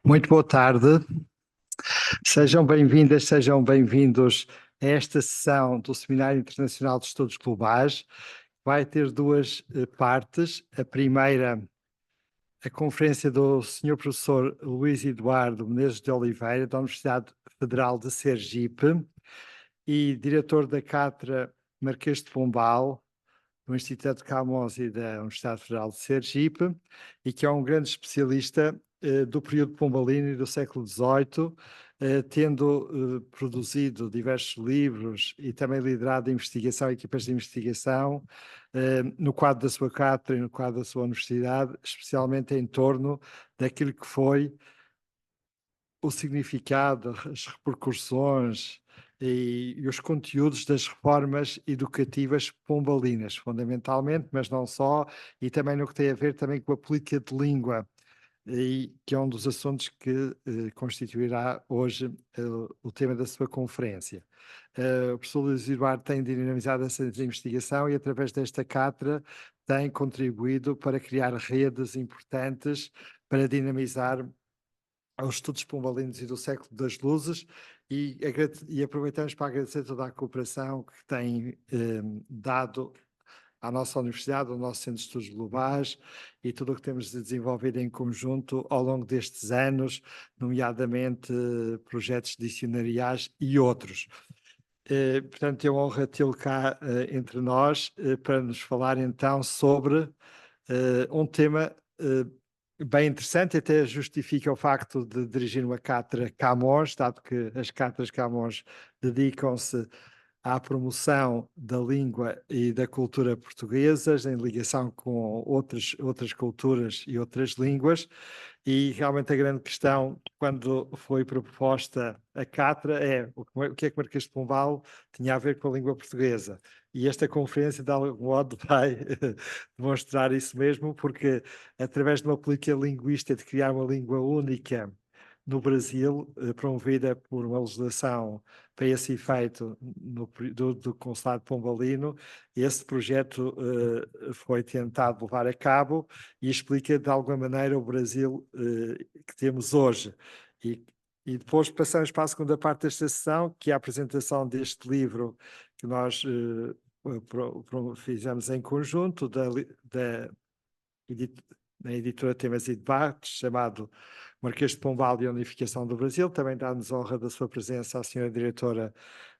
Muito boa tarde, sejam bem-vindas, sejam bem-vindos a esta sessão do Seminário Internacional de Estudos Globais. Vai ter duas partes. A primeira, a conferência do Sr. Professor Luís Eduardo Menezes de Oliveira, da Universidade Federal de Sergipe, e diretor da Cátedra Marquês de Pombal, do Instituto de Camões e da Universidade Federal de Sergipe, e que é um grande especialista do período pombalino e do século XVIII, tendo produzido diversos livros e também liderado investigação, equipas de investigação, no quadro da sua cátedra e no quadro da sua universidade, especialmente em torno daquilo que foi o significado, as repercussões e os conteúdos das reformas educativas pombalinas, fundamentalmente, mas não só, e também no que tem a ver também com a política de língua, e que é um dos assuntos que constituirá hoje o tema da sua conferência. O professor Luís Eduardo tem dinamizado essa investigação e, através desta cátedra, tem contribuído para criar redes importantes para dinamizar aos estudos pombalinos e do século das luzes, e aproveitamos para agradecer toda a cooperação que tem dado à nossa universidade, ao nosso Centro de Estudos Globais e tudo o que temos de desenvolver em conjunto ao longo destes anos, nomeadamente projetos dicionariais e outros. Portanto, é uma honra tê-lo cá entre nós para nos falar então sobre um tema bem interessante, até justifica o facto de dirigir uma cátedra Camões, dado que as cátedras Camões dedicam-se à promoção da língua e da cultura portuguesas, em ligação com outras culturas e outras línguas, e realmente a grande questão, quando foi proposta a cátedra, é o que é que Marquês de Pombal tinha a ver com a língua portuguesa. E esta conferência, de algum modo, vai demonstrar isso mesmo, porque através de uma política linguística de criar uma língua única no Brasil, promovida por uma legislação para esse efeito do Consulado Pombalino, esse projeto foi tentado levar a cabo e explica de alguma maneira o Brasil que temos hoje. E depois passamos para a segunda parte desta sessão, que é a apresentação deste livro que nós fizemos em conjunto na editora Temas e Debates, chamado Marquês de Pombal e a Unificação do Brasil. Também dá-nos honra da sua presença a senhora diretora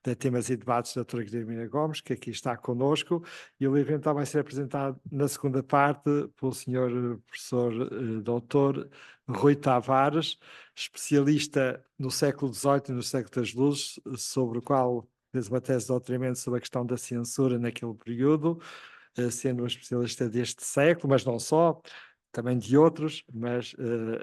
da Temas e Debates, doutora Guilhermina Gomes, que aqui está conosco, e o livro então vai ser apresentado na segunda parte pelo senhor professor doutor Rui Tavares, especialista no século XVIII e no século das luzes, sobre o qual fez uma tese de doutoramento sobre a questão da censura naquele período, sendo um especialista deste século, mas não só, também de outros, mas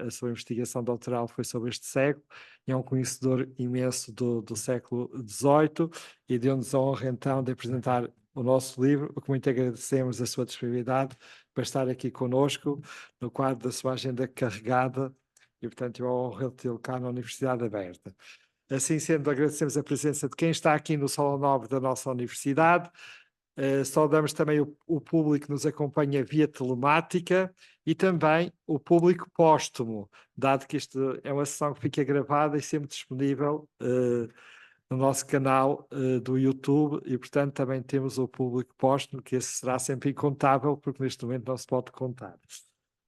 a sua investigação doutoral foi sobre este século, e é um conhecedor imenso do século XVIII, e deu-nos a honra então de apresentar o nosso livro, o que muito agradecemos a sua disponibilidade para estar aqui conosco, no quadro da sua agenda carregada, e portanto é uma honra tê-lo cá na Universidade Aberta. Assim sendo, agradecemos a presença de quem está aqui no Salão Nobre da nossa universidade. Saudamos também o público que nos acompanha via telemática e também o público póstumo, dado que isto é uma sessão que fica gravada e sempre disponível no nosso canal do YouTube, e portanto também temos o público póstumo, que esse será sempre incontável, porque neste momento não se pode contar.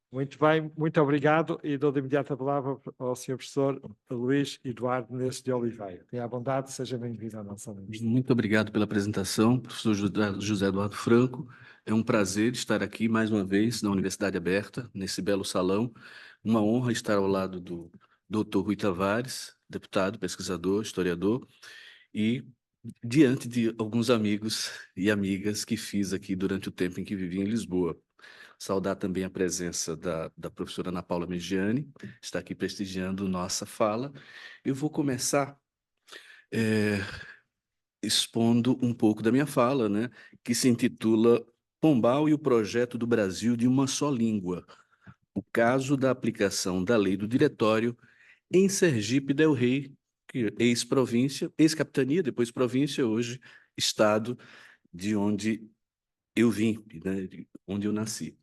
Muito bem, muito obrigado, e dou de imediato a palavra ao Sr. Professor Luís Eduardo Menezes de Oliveira. Tenha a bondade, seja bem-vindo à nossa universidade. Muito obrigado pela apresentação, professor José Eduardo Franco. É um prazer estar aqui mais uma vez na Universidade Aberta, nesse belo salão. Uma honra estar ao lado do Dr. Rui Tavares, deputado, pesquisador, historiador, e diante de alguns amigos e amigas que fiz aqui durante o tempo em que vivi em Lisboa. Saudar também a presença da professora Ana Paula Megiani, que está aqui prestigiando nossa fala. Eu vou começar expondo um pouco da minha fala, né, que se intitula Pombal e o Projeto do Brasil de uma Só Língua, o caso da aplicação da lei do diretório em Sergipe del Rei, que é ex-província, ex-capitania, depois província, hoje estado de onde eu vim, né, onde eu nasci.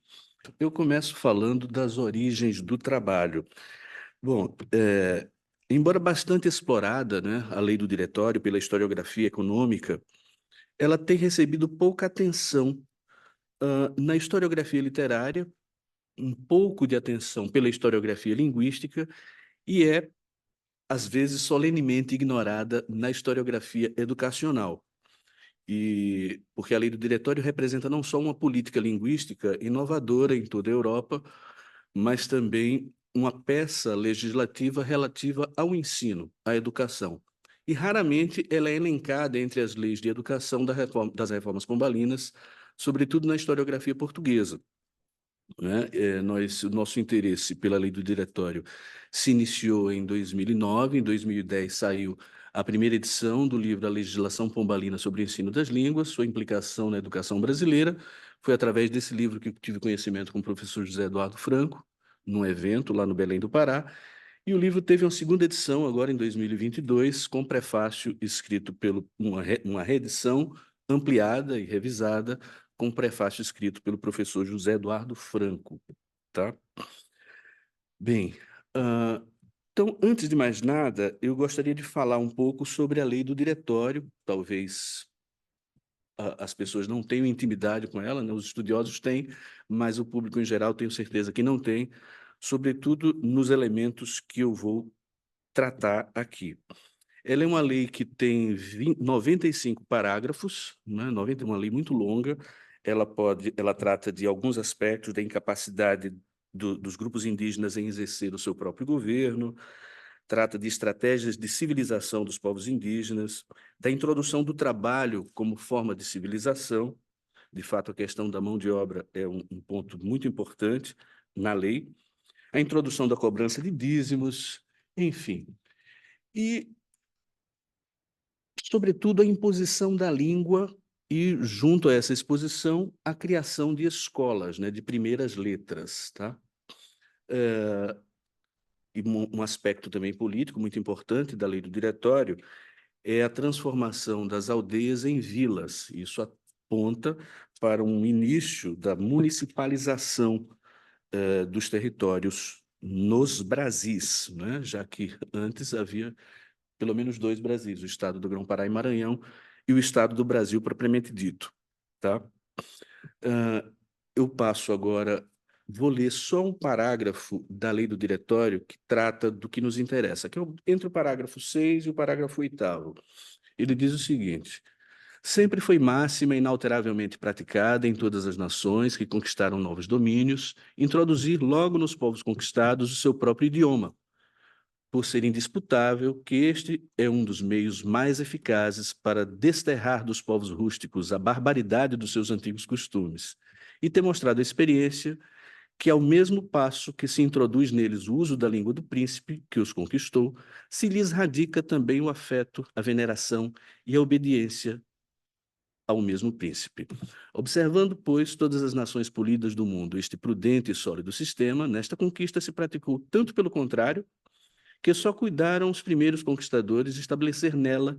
Eu começo falando das origens do trabalho. Bom, embora bastante explorada, né, a lei do diretório pela historiografia econômica, ela tem recebido pouca atenção na historiografia literária, um pouco de atenção pela historiografia linguística e é, às vezes, solenemente ignorada na historiografia educacional. E porque a lei do diretório representa não só uma política linguística inovadora em toda a Europa, mas também uma peça legislativa relativa ao ensino, à educação. E raramente ela é elencada entre as leis de educação das reformas pombalinas, sobretudo na historiografia portuguesa, né? O nosso interesse pela lei do diretório se iniciou em 2009, em 2010 saiu a primeira edição do livro A Legislação Pombalina sobre o Ensino das Línguas, sua implicação na educação brasileira. Foi através desse livro que eu tive conhecimento com o professor José Eduardo Franco, num evento lá no Belém do Pará, e o livro teve uma segunda edição agora em 2022, com prefácio escrito uma reedição ampliada e revisada com prefácio escrito pelo professor José Eduardo Franco, tá? Bem, então, antes de mais nada, eu gostaria de falar um pouco sobre a lei do diretório. Talvez as pessoas não tenham intimidade com ela, né? Os estudiosos têm, mas o público em geral tenho certeza que não tem, sobretudo nos elementos que eu vou tratar aqui. Ela é uma lei que tem 95 parágrafos, né? Uma lei muito longa. Ela trata de alguns aspectos da incapacidade dos grupos indígenas em exercer o seu próprio governo, trata de estratégias de civilização dos povos indígenas, da introdução do trabalho como forma de civilização. De fato, a questão da mão de obra é um ponto muito importante na lei, a introdução da cobrança de dízimos, enfim. E sobretudo, a imposição da língua e, junto a essa exposição, a criação de escolas, né, de primeiras letras, tá? E um aspecto também político muito importante da lei do diretório é a transformação das aldeias em vilas. Isso aponta para um início da municipalização dos territórios nos Brasis, né? Já que antes havia pelo menos dois Brasis, o estado do Grão-Pará e Maranhão e o estado do Brasil propriamente dito, tá? Eu passo agora, vou ler só um parágrafo da lei do diretório que trata do que nos interessa, que é entre o parágrafo 6 e o parágrafo 8º. Ele diz o seguinte: sempre foi máxima inalteravelmente praticada em todas as nações que conquistaram novos domínios, introduzir logo nos povos conquistados o seu próprio idioma, por ser indisputável que este é um dos meios mais eficazes para desterrar dos povos rústicos a barbaridade dos seus antigos costumes, e ter mostrado a experiência que, ao mesmo passo que se introduz neles o uso da língua do príncipe que os conquistou, se lhes radica também o afeto, a veneração e a obediência ao mesmo príncipe. Observando, pois, todas as nações polidas do mundo este prudente e sólido sistema, nesta conquista se praticou tanto pelo contrário, que só cuidaram os primeiros conquistadores de estabelecer nela,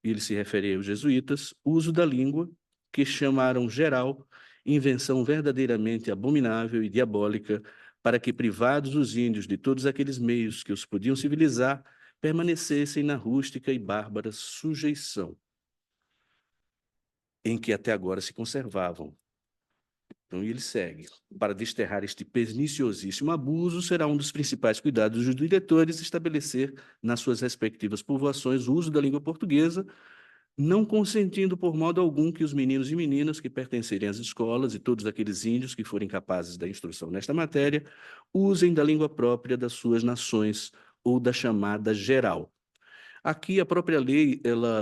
e ele se refere aos jesuítas, o uso da língua, que chamaram geral, invenção verdadeiramente abominável e diabólica, para que, privados os índios de todos aqueles meios que os podiam civilizar, permanecessem na rústica e bárbara sujeição em que até agora se conservavam. Então, ele segue. Para desterrar este perniciosíssimo abuso, será um dos principais cuidados dos diretores estabelecer nas suas respectivas povoações o uso da língua portuguesa, não consentindo por modo algum que os meninos e meninas que pertencerem às escolas e todos aqueles índios que forem capazes da instrução nesta matéria usem da língua própria das suas nações ou da chamada geral. Aqui a própria lei, ela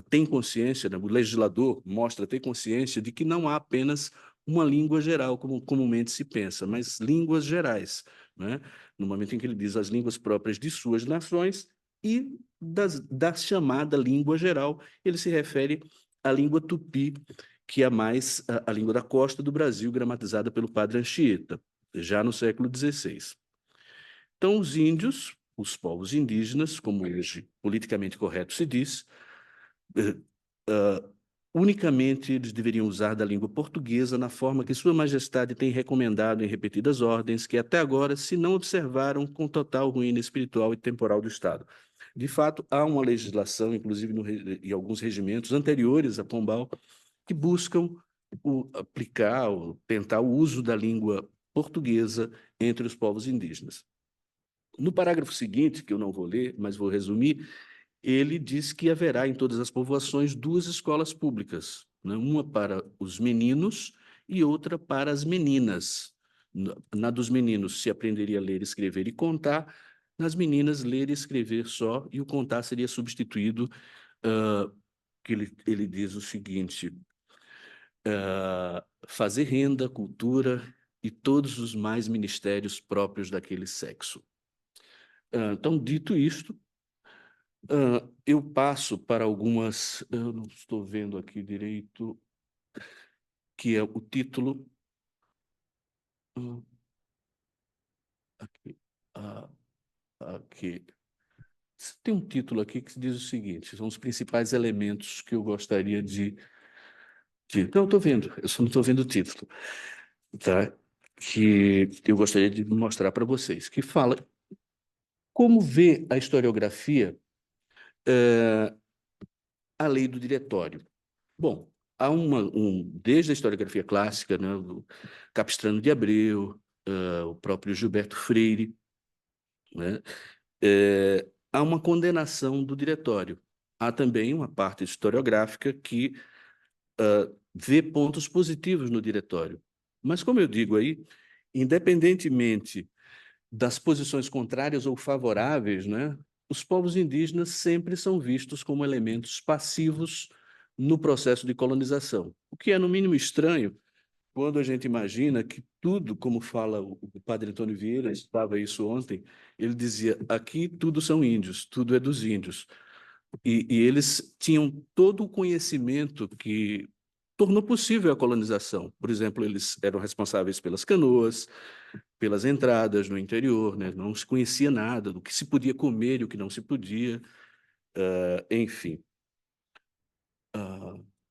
tem consciência, né? O legislador mostra ter consciência de que não há apenas uma língua geral, como comumente se pensa, mas línguas gerais, né? No momento em que ele diz as línguas próprias de suas nações e da chamada língua geral, ele se refere à língua tupi, que é a língua da costa do Brasil, gramatizada pelo padre Anchieta, já no século XVI. Então, os índios, os povos indígenas, como hoje politicamente correto se diz, Unicamente eles deveriam usar da língua portuguesa na forma que Sua Majestade tem recomendado em repetidas ordens, que até agora se não observaram com total ruína espiritual e temporal do Estado. De fato, há uma legislação, inclusive em alguns regimentos anteriores a Pombal, que buscam aplicar, ou tentar o uso da língua portuguesa entre os povos indígenas. No parágrafo seguinte, que eu não vou ler, mas vou resumir, ele diz que haverá em todas as povoações 2 escolas públicas, né? Uma para os meninos e outra para as meninas. Na dos meninos se aprenderia a ler, escrever e contar, nas meninas ler e escrever só, e o contar seria substituído, que ele diz o seguinte, fazer renda, cultura e todos os mais ministérios próprios daquele sexo. Então, dito isto, eu passo para algumas, eu não estou vendo aqui direito, que é o título. Aqui, aqui. Tem um título aqui que diz o seguinte: são os principais elementos que eu gostaria Não, estou vendo, eu só não estou vendo o título, tá? Que eu gostaria de mostrar para vocês, que fala como vê a historiografia a lei do diretório. Bom, há desde a historiografia clássica, né, o Capistrano de Abreu, o próprio Gilberto Freire, né, há uma condenação do diretório. Há também uma parte historiográfica que vê pontos positivos no diretório. Mas, como eu digo aí, independentemente das posições contrárias ou favoráveis, né, os povos indígenas sempre são vistos como elementos passivos no processo de colonização. O que é, no mínimo, estranho quando a gente imagina que tudo, como fala o padre Antônio Vieira, estava isso ontem, ele dizia, aqui tudo são índios, tudo é dos índios. E eles tinham todo o conhecimento que tornou possível a colonização. Por exemplo, eles eram responsáveis pelas canoas, pelas entradas no interior, né? Não se conhecia nada do que se podia comer e o que não se podia, enfim.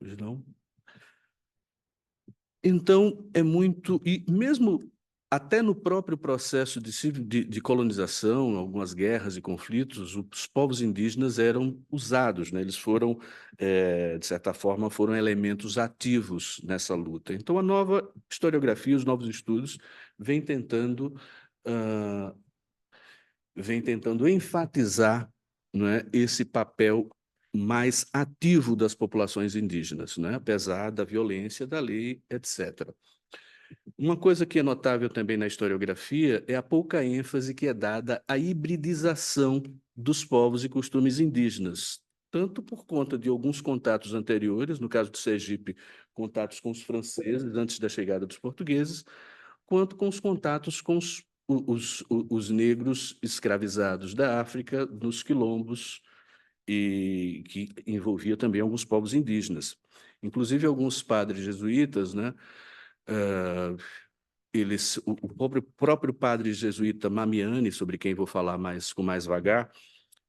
Não? Então, é muito... E mesmo até no próprio processo de colonização, algumas guerras e conflitos, os povos indígenas eram usados, né? Eles foram, de certa forma, foram elementos ativos nessa luta. Então, a nova historiografia, os novos estudos, vêm tentando enfatizar, não é, esse papel mais ativo das populações indígenas, né, apesar da violência da lei, etc. Uma coisa que é notável também na historiografia é a pouca ênfase que é dada à hibridização dos povos e costumes indígenas, tanto por conta de alguns contatos anteriores, no caso do Sergipe, contatos com os franceses antes da chegada dos portugueses, quanto com os contatos com os negros escravizados da África, nos quilombos, e que envolvia também alguns povos indígenas. Inclusive, alguns padres jesuítas, né, o próprio padre jesuíta Mamiani, sobre quem vou falar com mais vagar,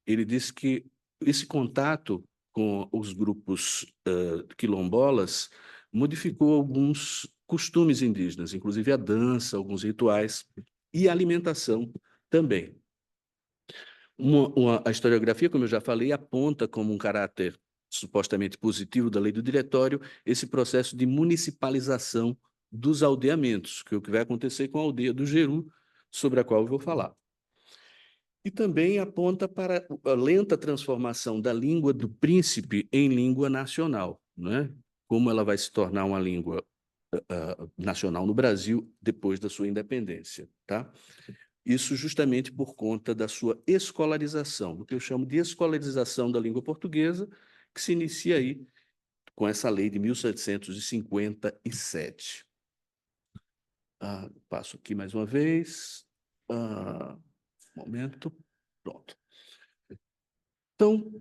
ele disse que esse contato com os grupos quilombolas modificou alguns costumes indígenas, inclusive a dança, alguns rituais e a alimentação também. A historiografia, como eu já falei, aponta como um caráter supostamente positivo da lei do diretório esse processo de municipalização dos aldeamentos, que é o que vai acontecer com a aldeia do Jeru, sobre a qual eu vou falar. E também aponta para a lenta transformação da língua do príncipe em língua nacional, né? Como ela vai se tornar uma língua nacional no Brasil depois da sua independência, tá? Isso justamente por conta da sua escolarização, do que eu chamo de escolarização da língua portuguesa, que se inicia aí com essa lei de 1757. Passo aqui mais uma vez. Momento. Pronto. Então,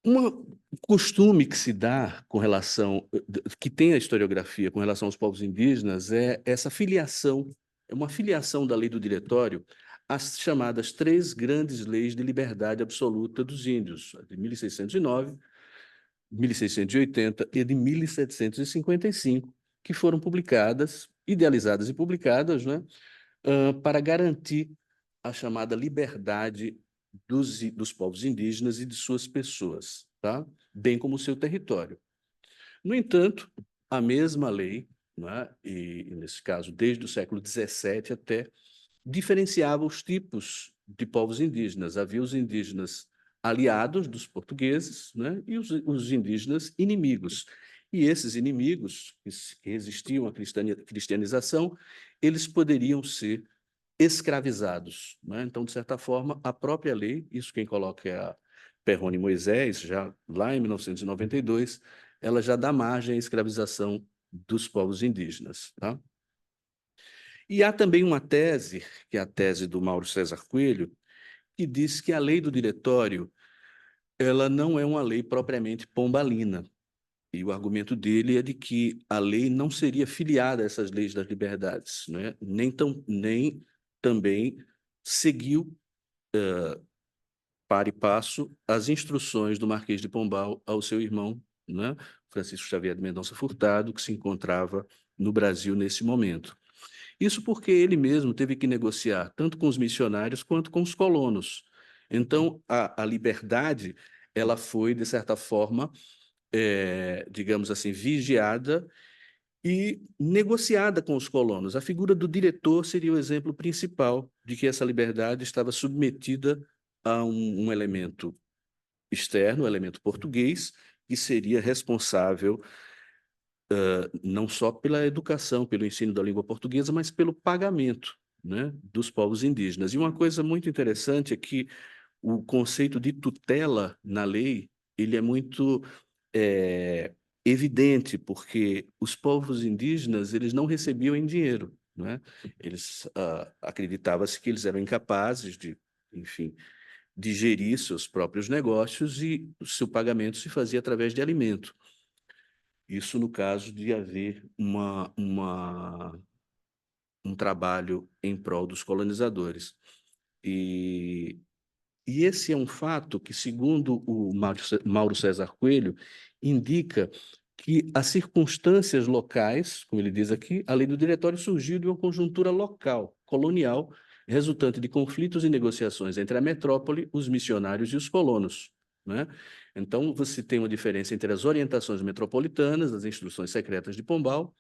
um costume que se dá com relação, que tem a historiografia com relação aos povos indígenas é essa filiação, é uma filiação da lei do diretório às chamadas 3 grandes leis de liberdade absoluta dos índios, a de 1609, 1680 e de 1755, que foram publicadas, idealizadas e publicadas, né, para garantir a chamada liberdade dos povos indígenas e de suas pessoas, tá? Bem como o seu território. No entanto, a mesma lei, né, e nesse caso desde o século XVII até, diferenciava os tipos de povos indígenas. Havia os indígenas aliados dos portugueses, né, e os indígenas inimigos. E esses inimigos, que resistiam à cristianização, eles poderiam ser escravizados, né? Então, de certa forma, a própria lei, isso quem coloca é a Perrone Moisés, já lá em 1992, ela já dá margem à escravização dos povos indígenas, tá? E há também uma tese, que é a tese do Mauro César Coelho, que diz que a lei do diretório, ela não é uma lei propriamente pombalina. E o argumento dele é de que a lei não seria filiada a essas leis das liberdades, né? Nem também seguiu para e passo as instruções do Marquês de Pombal ao seu irmão, né, Francisco Xavier de Mendonça Furtado, que se encontrava no Brasil nesse momento. Isso porque ele mesmo teve que negociar tanto com os missionários quanto com os colonos. Então, a liberdade, ela foi, de certa forma, digamos assim, vigiada e negociada com os colonos. A figura do diretor seria o exemplo principal de que essa liberdade estava submetida a um elemento externo, um elemento português, que seria responsável não só pela educação, pelo ensino da língua portuguesa, mas pelo pagamento, né, dos povos indígenas. E uma coisa muito interessante é que o conceito de tutela na lei, ele é muito evidente, porque os povos indígenas, eles não recebiam em dinheiro, né? Eles acreditava-se que eles eram incapazes de, enfim, de gerir seus próprios negócios e o seu pagamento se fazia através de alimento. Isso no caso de haver um trabalho em prol dos colonizadores. E E esse é um fato que, segundo o Mauro César Coelho, indica que as circunstâncias locais, como ele diz aqui, a lei do diretório surgiu de uma conjuntura local, colonial, resultante de conflitos e negociações entre a metrópole, os missionários e os colonos, né? Então, você tem uma diferença entre as orientações metropolitanas, as instruções secretas de Pombal,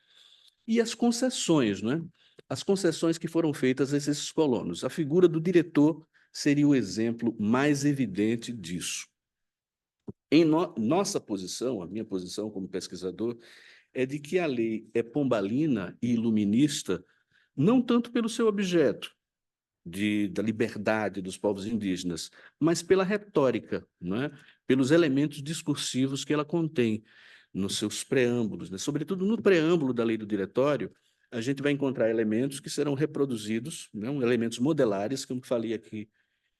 e as concessões, né? As concessões que foram feitas a esses colonos. A figura do diretor seria o exemplo mais evidente disso. Em nossa posição, a minha posição como pesquisador, é de que a lei é pombalina e iluminista, não tanto pelo seu objeto, da liberdade dos povos indígenas, mas pela retórica, não é? Pelos elementos discursivos que ela contém nos seus preâmbulos, né? Sobretudo no preâmbulo da lei do diretório, a gente vai encontrar elementos que serão reproduzidos, né? Elementos modelares, como falei aqui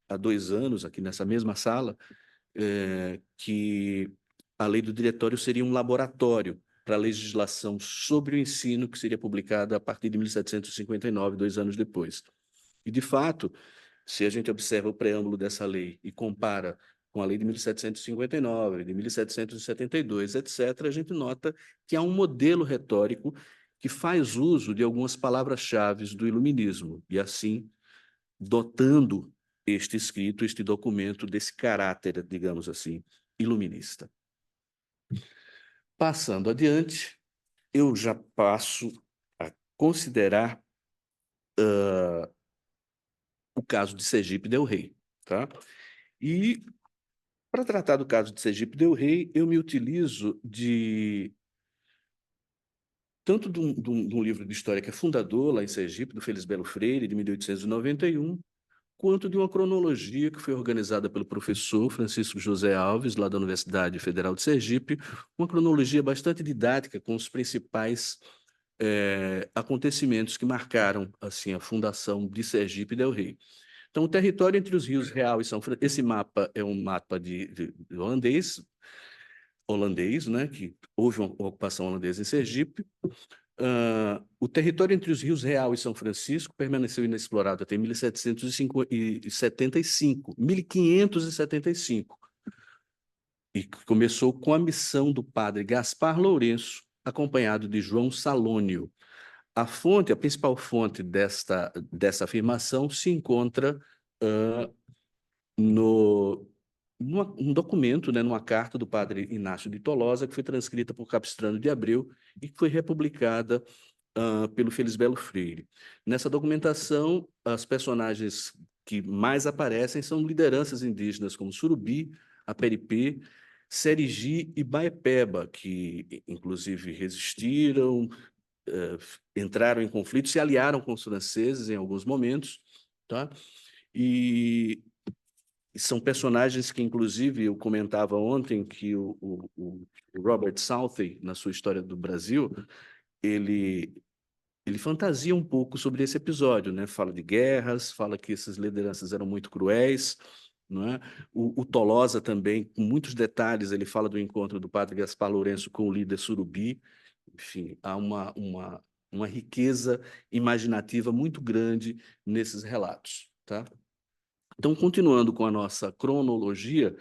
há 2 anos, aqui nessa mesma sala, que a lei do diretório seria um laboratório para a legislação sobre o ensino, que seria publicada a partir de 1759, 2 anos depois. E, de fato, se a gente observa o preâmbulo dessa lei e compara com a lei de 1759, de 1772, etc., a gente nota que há um modelo retórico que faz uso de algumas palavras-chave do iluminismo, e assim dotando este escrito, este documento, desse caráter, digamos assim, iluminista. Passando adiante, eu já passo a considerar o caso de Sergipe del Rei, tá? E, para tratar do caso de Sergipe del Rei, eu me utilizo tanto de um livro de história que é fundador lá em Sergipe, do Felisbelo Freire, de 1891, quanto de uma cronologia que foi organizada pelo professor Francisco José Alves, lá da Universidade Federal de Sergipe, uma cronologia bastante didática com os principais acontecimentos que marcaram assim a fundação de Sergipe del Rei. Então, o território entre os rios Real e São Francisco, esse mapa é um mapa de holandês, né, que houve uma ocupação holandesa em Sergipe. O território entre os rios Real e São Francisco permaneceu inexplorado até 1775, 1575. e que começou com a missão do padre Gaspar Lourenço, acompanhado de João Salônio. A principal fonte dessa afirmação se encontra um documento, né, numa carta do padre Inácio de Tolosa, que foi transcrita por Capistrano de Abreu e que foi republicada pelo Felisbelo Freire. Nessa documentação, as personagens que mais aparecem são lideranças indígenas como Surubi, Aperipê, Serigi e Baepeba, que inclusive resistiram, entraram em conflito, se aliaram com os franceses em alguns momentos, tá? E são personagens que, inclusive, eu comentava ontem que o Robert Southey, na sua História do Brasil, ele fantasia um pouco sobre esse episódio, né? Fala de guerras, fala que essas lideranças eram muito cruéis, não é? O Tolosa também, com muitos detalhes, ele fala do encontro do padre Gaspar Lourenço com o líder Surubi. Enfim, há uma riqueza imaginativa muito grande nesses relatos, tá? Então, continuando com a nossa cronologia,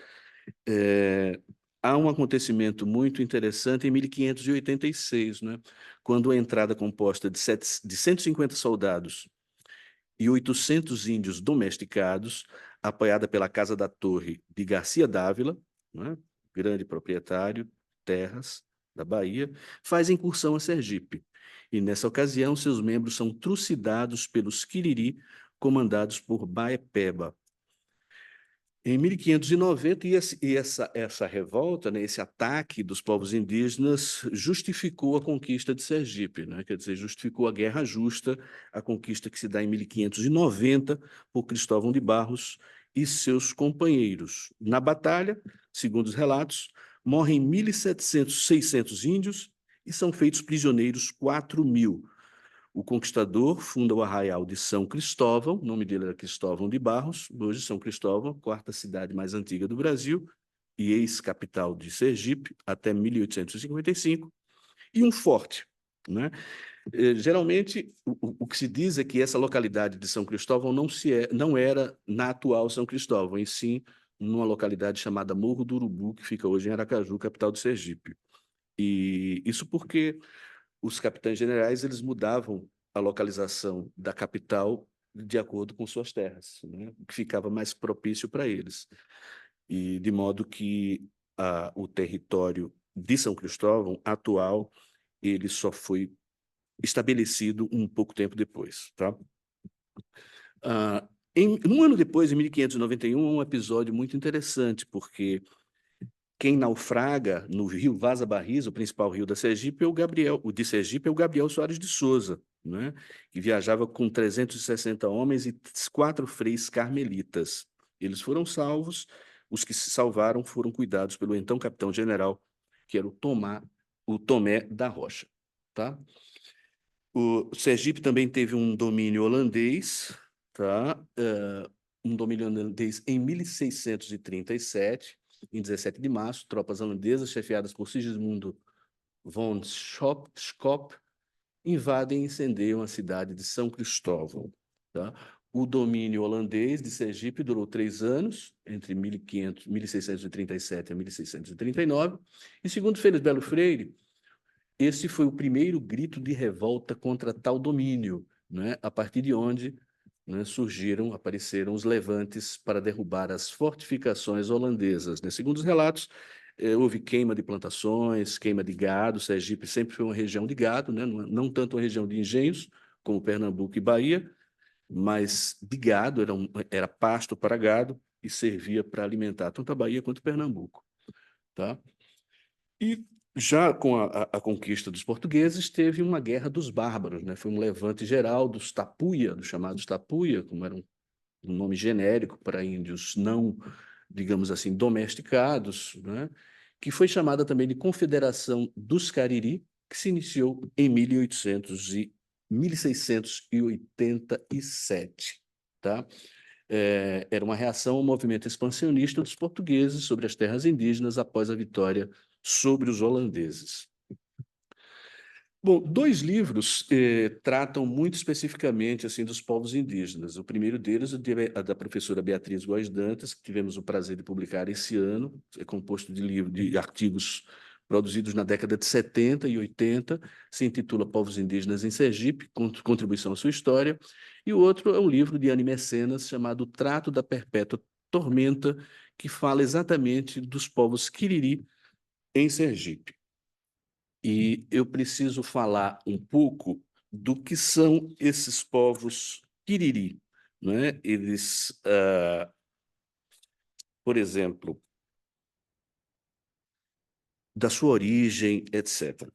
há um acontecimento muito interessante em 1586, né? Quando a entrada composta de 150 soldados e 800 índios domesticados, apoiada pela Casa da Torre de Garcia Dávila, né? Grande proprietário, terras da Bahia, faz incursão a Sergipe. E, nessa ocasião, seus membros são trucidados pelos Quiriri, comandados por Baepeba. Em 1590, essa revolta, né, esse ataque dos povos indígenas justificou a conquista de Sergipe, né? Quer dizer, justificou a Guerra Justa, a conquista que se dá em 1590 por Cristóvão de Barros e seus companheiros. Na batalha, segundo os relatos, morrem 600 índios e são feitos prisioneiros 4.000. O conquistador funda o Arraial de São Cristóvão, o nome dele era Cristóvão de Barros, hoje São Cristóvão, quarta cidade mais antiga do Brasil e ex-capital de Sergipe, até 1855, e um forte, né? Geralmente, o que se diz é que essa localidade de São Cristóvão não era na atual São Cristóvão, e sim numa localidade chamada Morro do Urubu, que fica hoje em Aracaju, capital de Sergipe. E isso porque os capitães generais eles mudavam a localização da capital de acordo com suas terras, né? O que ficava mais propício para eles. E de modo que o território de São Cristóvão atual ele só foi estabelecido um pouco tempo depois, tá? Um ano depois, em 1591, um episódio muito interessante, porque quem naufraga no rio Vaza Barris, o principal rio da Sergipe, o de Sergipe é o Gabriel Soares de Souza, né? Que viajava com 360 homens e 4 freis carmelitas. Eles foram salvos, os que se salvaram foram cuidados pelo então capitão-general, que era o Tomé da Rocha, tá? O Sergipe também teve um domínio holandês, tá? Um domínio holandês em 1637, em 17 de março, tropas holandesas, chefiadas por Sigismundo von Schop, invadem e incendeiam a cidade de São Cristóvão. Tá? O domínio holandês de Sergipe durou 3 anos, entre 1637 e 1639, e segundo Felisbelo Freire, esse foi o primeiro grito de revolta contra tal domínio, né? A partir de onde, né, apareceram os levantes para derrubar as fortificações holandesas, né? Segundo os relatos, houve queima de plantações, queima de gado. Sergipe sempre foi uma região de gado, né? Não tanto uma região de engenhos, como Pernambuco e Bahia, mas de gado, era pasto para gado e servia para alimentar tanto a Bahia quanto Pernambuco, tá? E já com a conquista dos portugueses, teve uma guerra dos bárbaros, né? Foi um levante geral dos Tapuia, dos chamados Tapuia, como era um nome genérico para índios não, digamos assim, domesticados, né? Que foi chamada também de Confederação dos Cariri, que se iniciou em 1687, tá? Era uma reação ao movimento expansionista dos portugueses sobre as terras indígenas após a vitória sobre os holandeses. Bom, dois livros tratam muito especificamente assim dos povos indígenas. O primeiro deles é da professora Beatriz Góes Dantas, que tivemos o prazer de publicar esse ano. É composto de artigos produzidos na década de 70 e 80, se intitula Povos Indígenas em Sergipe, Contribuição à Sua História. E o outro é um livro de Anne Mecenas chamado Trato da Perpétua Tormenta, que fala exatamente dos povos Quiriri em Sergipe. E eu preciso falar um pouco do que são esses povos Quiriri, não é? Eles, por exemplo, da sua origem, etc.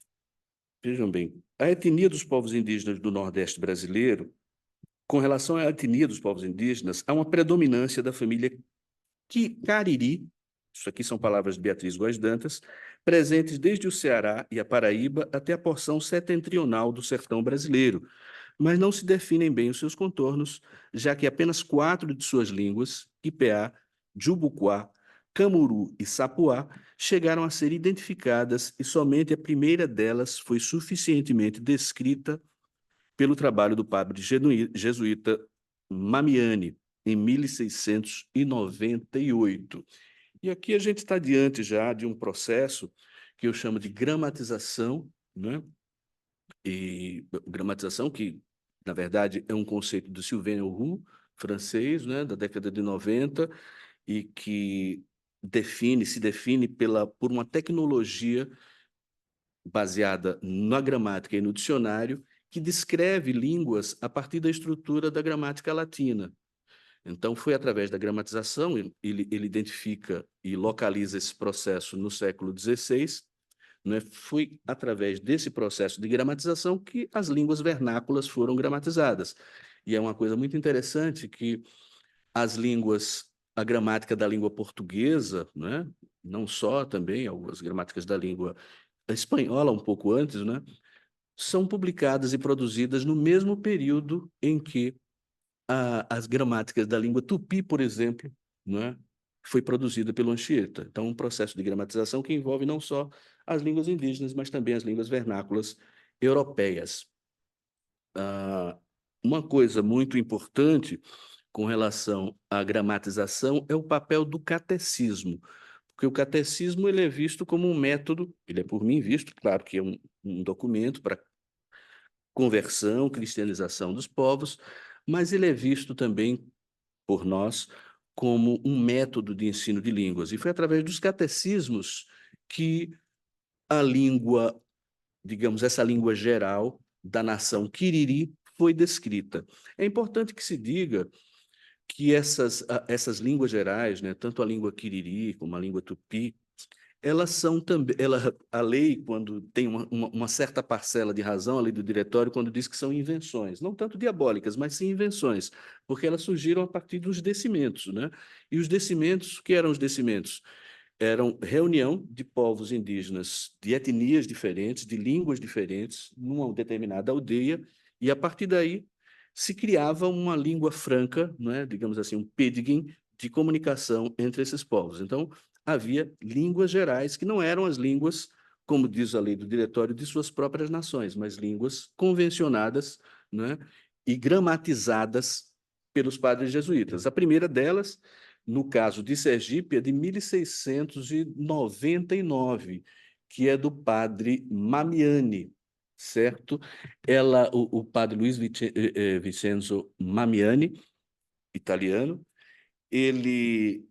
Vejam bem, a etnia dos povos indígenas do Nordeste brasileiro, com relação à etnia dos povos indígenas, há uma predominância da família Cariri, isso aqui são palavras de Beatriz Góes Dantas, presentes desde o Ceará e a Paraíba até a porção setentrional do sertão brasileiro, mas não se definem bem os seus contornos, já que apenas 4 de suas línguas, Ipeá, Jubuquá, Camuru e Sapuá, chegaram a ser identificadas e somente a primeira delas foi suficientemente descrita pelo trabalho do padre jesuíta Mamiani, em 1698. E aqui a gente está diante já de um processo que eu chamo de gramatização, né? E gramatização que, na verdade, é um conceito do Sylvain Auroux, francês, né, da década de 90, e que se define por uma tecnologia baseada na gramática e no dicionário, que descreve línguas a partir da estrutura da gramática latina. Então, foi através da gramatização, ele identifica e localiza esse processo no século XVI, né? Foi através desse processo de gramatização que as línguas vernáculas foram gramatizadas. E é uma coisa muito interessante que a gramática da língua portuguesa, né? Não só também, algumas gramáticas da língua espanhola, um pouco antes, né? São publicadas e produzidas no mesmo período em que as gramáticas da língua tupi, por exemplo, né, foi produzida pelo Anchieta. Então, um processo de gramatização que envolve não só as línguas indígenas, mas também as línguas vernáculas europeias. Uma coisa muito importante com relação à gramatização é o papel do catecismo, porque o catecismo ele é visto como um método, ele é por mim visto, claro que é um documento para conversão, cristianização dos povos, mas ele é visto também por nós como um método de ensino de línguas. E foi através dos catecismos que a língua, digamos, essa língua geral da nação Quiriri foi descrita. É importante que se diga que essas línguas gerais, né, tanto a língua Quiriri como a língua Tupi, elas são também, a lei, quando tem uma certa parcela de razão, a lei do diretório, quando diz que são invenções, não tanto diabólicas, mas sim invenções, porque elas surgiram a partir dos descimentos, né? E os descimentos, o que eram os descimentos? Eram reunião de povos indígenas, de etnias diferentes, de línguas diferentes, numa determinada aldeia, e a partir daí se criava uma língua franca, né? Digamos assim, um pidgin de comunicação entre esses povos. Então, havia línguas gerais que não eram as línguas, como diz a lei do diretório, de suas próprias nações, mas línguas convencionadas, né, e gramatizadas pelos padres jesuítas. A primeira delas, no caso de Sergipe, é de 1699, que é do padre Mamiani, certo? O padre Luiz Vincenzo Mamiani, italiano, ele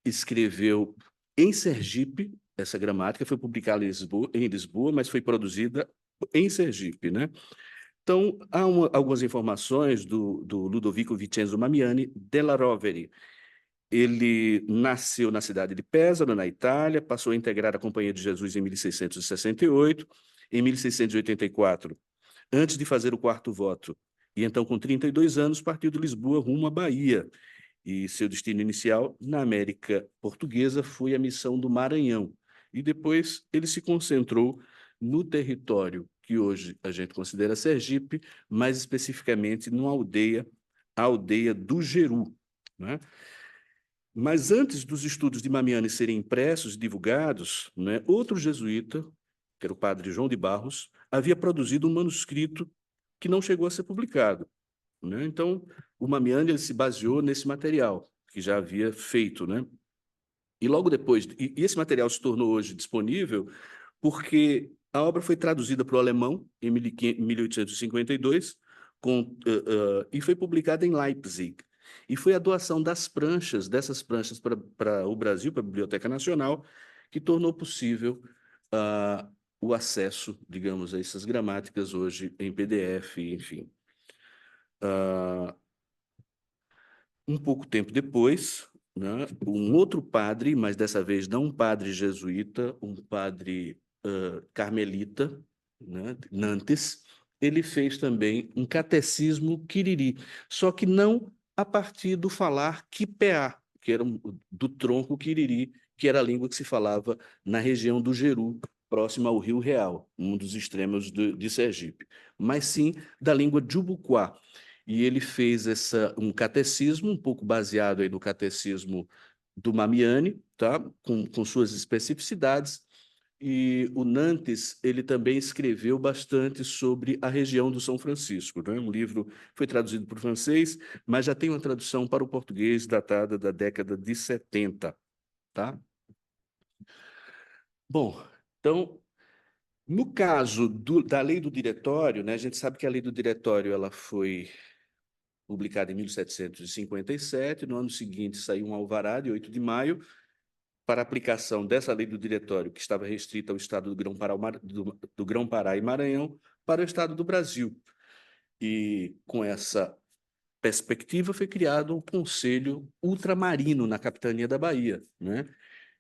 escreveu em Sergipe essa gramática, foi publicada em Lisboa, mas foi produzida em Sergipe, né? Então, há algumas informações do Ludovico Vincenzo Mamiani della Rovere. Ele nasceu na cidade de Pesaro, na Itália, passou a integrar a Companhia de Jesus em 1668. Em 1684, antes de fazer o quarto voto, e então com 32 anos, partiu de Lisboa rumo à Bahia, e seu destino inicial, na América Portuguesa, foi a missão do Maranhão. E depois ele se concentrou no território que hoje a gente considera Sergipe, mais especificamente numa aldeia, a aldeia do Jeru, né? Mas antes dos estudos de Mamiani serem impressos e divulgados, né, outro jesuíta, que era o padre João de Barros, havia produzido um manuscrito que não chegou a ser publicado, né? Então, o Mamiani ele se baseou nesse material que já havia feito, né? E logo depois, e esse material se tornou hoje disponível porque a obra foi traduzida para o alemão em 1852 e foi publicada em Leipzig. E foi a doação dessas pranchas para o Brasil, para a Biblioteca Nacional, que tornou possível o acesso, digamos, a essas gramáticas hoje em PDF, enfim. Um pouco tempo depois, né, um outro padre, mas dessa vez não um padre jesuíta, um padre carmelita, né, Nantes, ele fez também um catecismo quiriri, só que não a partir do falar quipeá, que era do tronco quiriri, que era a língua que se falava na região do Jeru, próxima ao Rio Real, um dos extremos de Sergipe, mas sim da língua jubuquá. E ele fez um catecismo, um pouco baseado aí no catecismo do Mamiani, tá? Com suas especificidades. E o Nantes, ele também escreveu bastante sobre a região do São Francisco, né? Um livro foi traduzido para o francês, mas já tem uma tradução para o português datada da década de 70, tá? Bom, então, no caso da lei do diretório, né, a gente sabe que a lei do diretório ela foi publicada em 1757. No ano seguinte, saiu um alvará, de 8 de maio, para aplicação dessa lei do diretório, que estava restrita ao estado do Grão-Pará e Maranhão, para o estado do Brasil. E, com essa perspectiva, foi criado um Conselho Ultramarino na capitania da Bahia, né?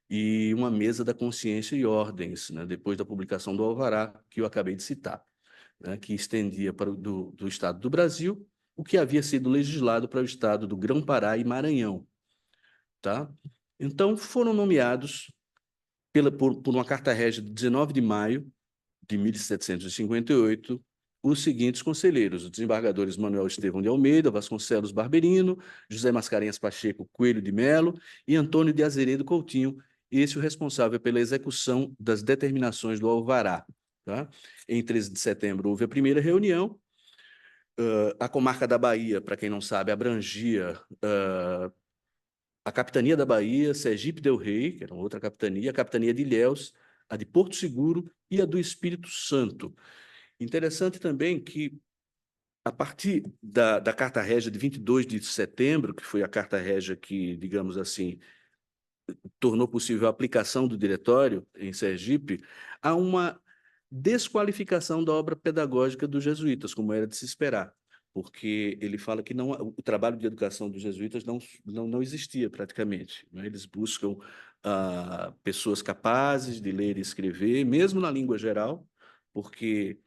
E uma mesa da consciência e ordens, né? Depois da publicação do alvará, que eu acabei de citar, né? Que estendia para do estado do Brasil o que havia sido legislado para o estado do Grão-Pará e Maranhão, tá? Então, foram nomeados por uma carta régia de 19 de maio de 1758 os seguintes conselheiros: os desembargadores Manuel Estevão de Almeida, Vasconcelos Barberino, José Mascarenhas Pacheco Coelho de Melo e Antônio de Azeredo Coutinho, esse o responsável pela execução das determinações do alvará, tá? Em 13 de setembro houve a primeira reunião. A comarca da Bahia, para quem não sabe, abrangia a capitania da Bahia, Sergipe del Rei, que era outra capitania, a capitania de Ilhéus, a de Porto Seguro e a do Espírito Santo. Interessante também que, a partir da Carta Régia de 22 de setembro, que foi a Carta Régia que, digamos assim, tornou possível a aplicação do diretório em Sergipe, há uma desqualificação da obra pedagógica dos jesuítas, como era de se esperar, porque ele fala que o trabalho de educação dos jesuítas não existia praticamente, né? Eles buscam pessoas capazes de ler e escrever, mesmo na língua geral, porque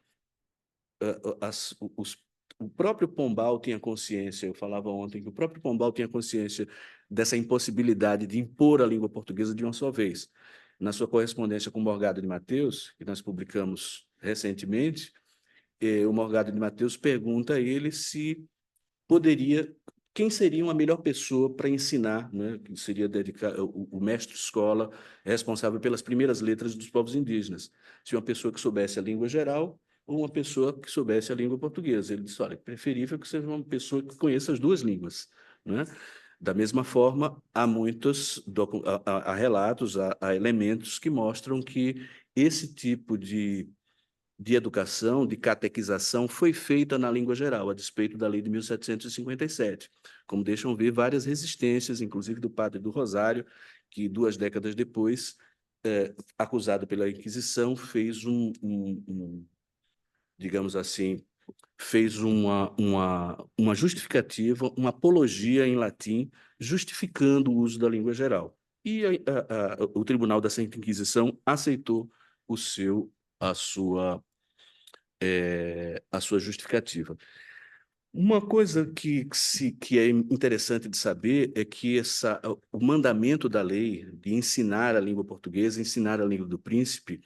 o próprio Pombal tinha consciência, eu falava ontem que o próprio Pombal tinha consciência dessa impossibilidade de impor a língua portuguesa de uma só vez. Na sua correspondência com o Morgado de Mateus, que nós publicamos recentemente, o Morgado de Mateus pergunta a ele se quem seria uma melhor pessoa para ensinar, né? Que seria o mestre-escola responsável pelas primeiras letras dos povos indígenas. Se uma pessoa que soubesse a língua geral ou uma pessoa que soubesse a língua portuguesa. Ele disse, olha, é preferível que seja uma pessoa que conheça as duas línguas, né? Da mesma forma, há muitos há relatos, há elementos que mostram que esse tipo de educação, de catequização, foi feita na língua geral, a despeito da lei de 1757, como deixam ver várias resistências, inclusive do padre do Rosário, que 2 décadas depois, acusado pela Inquisição, fez digamos assim, fez uma justificativa, uma apologia em latim, justificando o uso da língua geral. E o Tribunal da Santa Inquisição aceitou a sua justificativa. Uma coisa que é interessante de saber é que o mandamento da lei de ensinar a língua portuguesa, ensinar a língua do príncipe,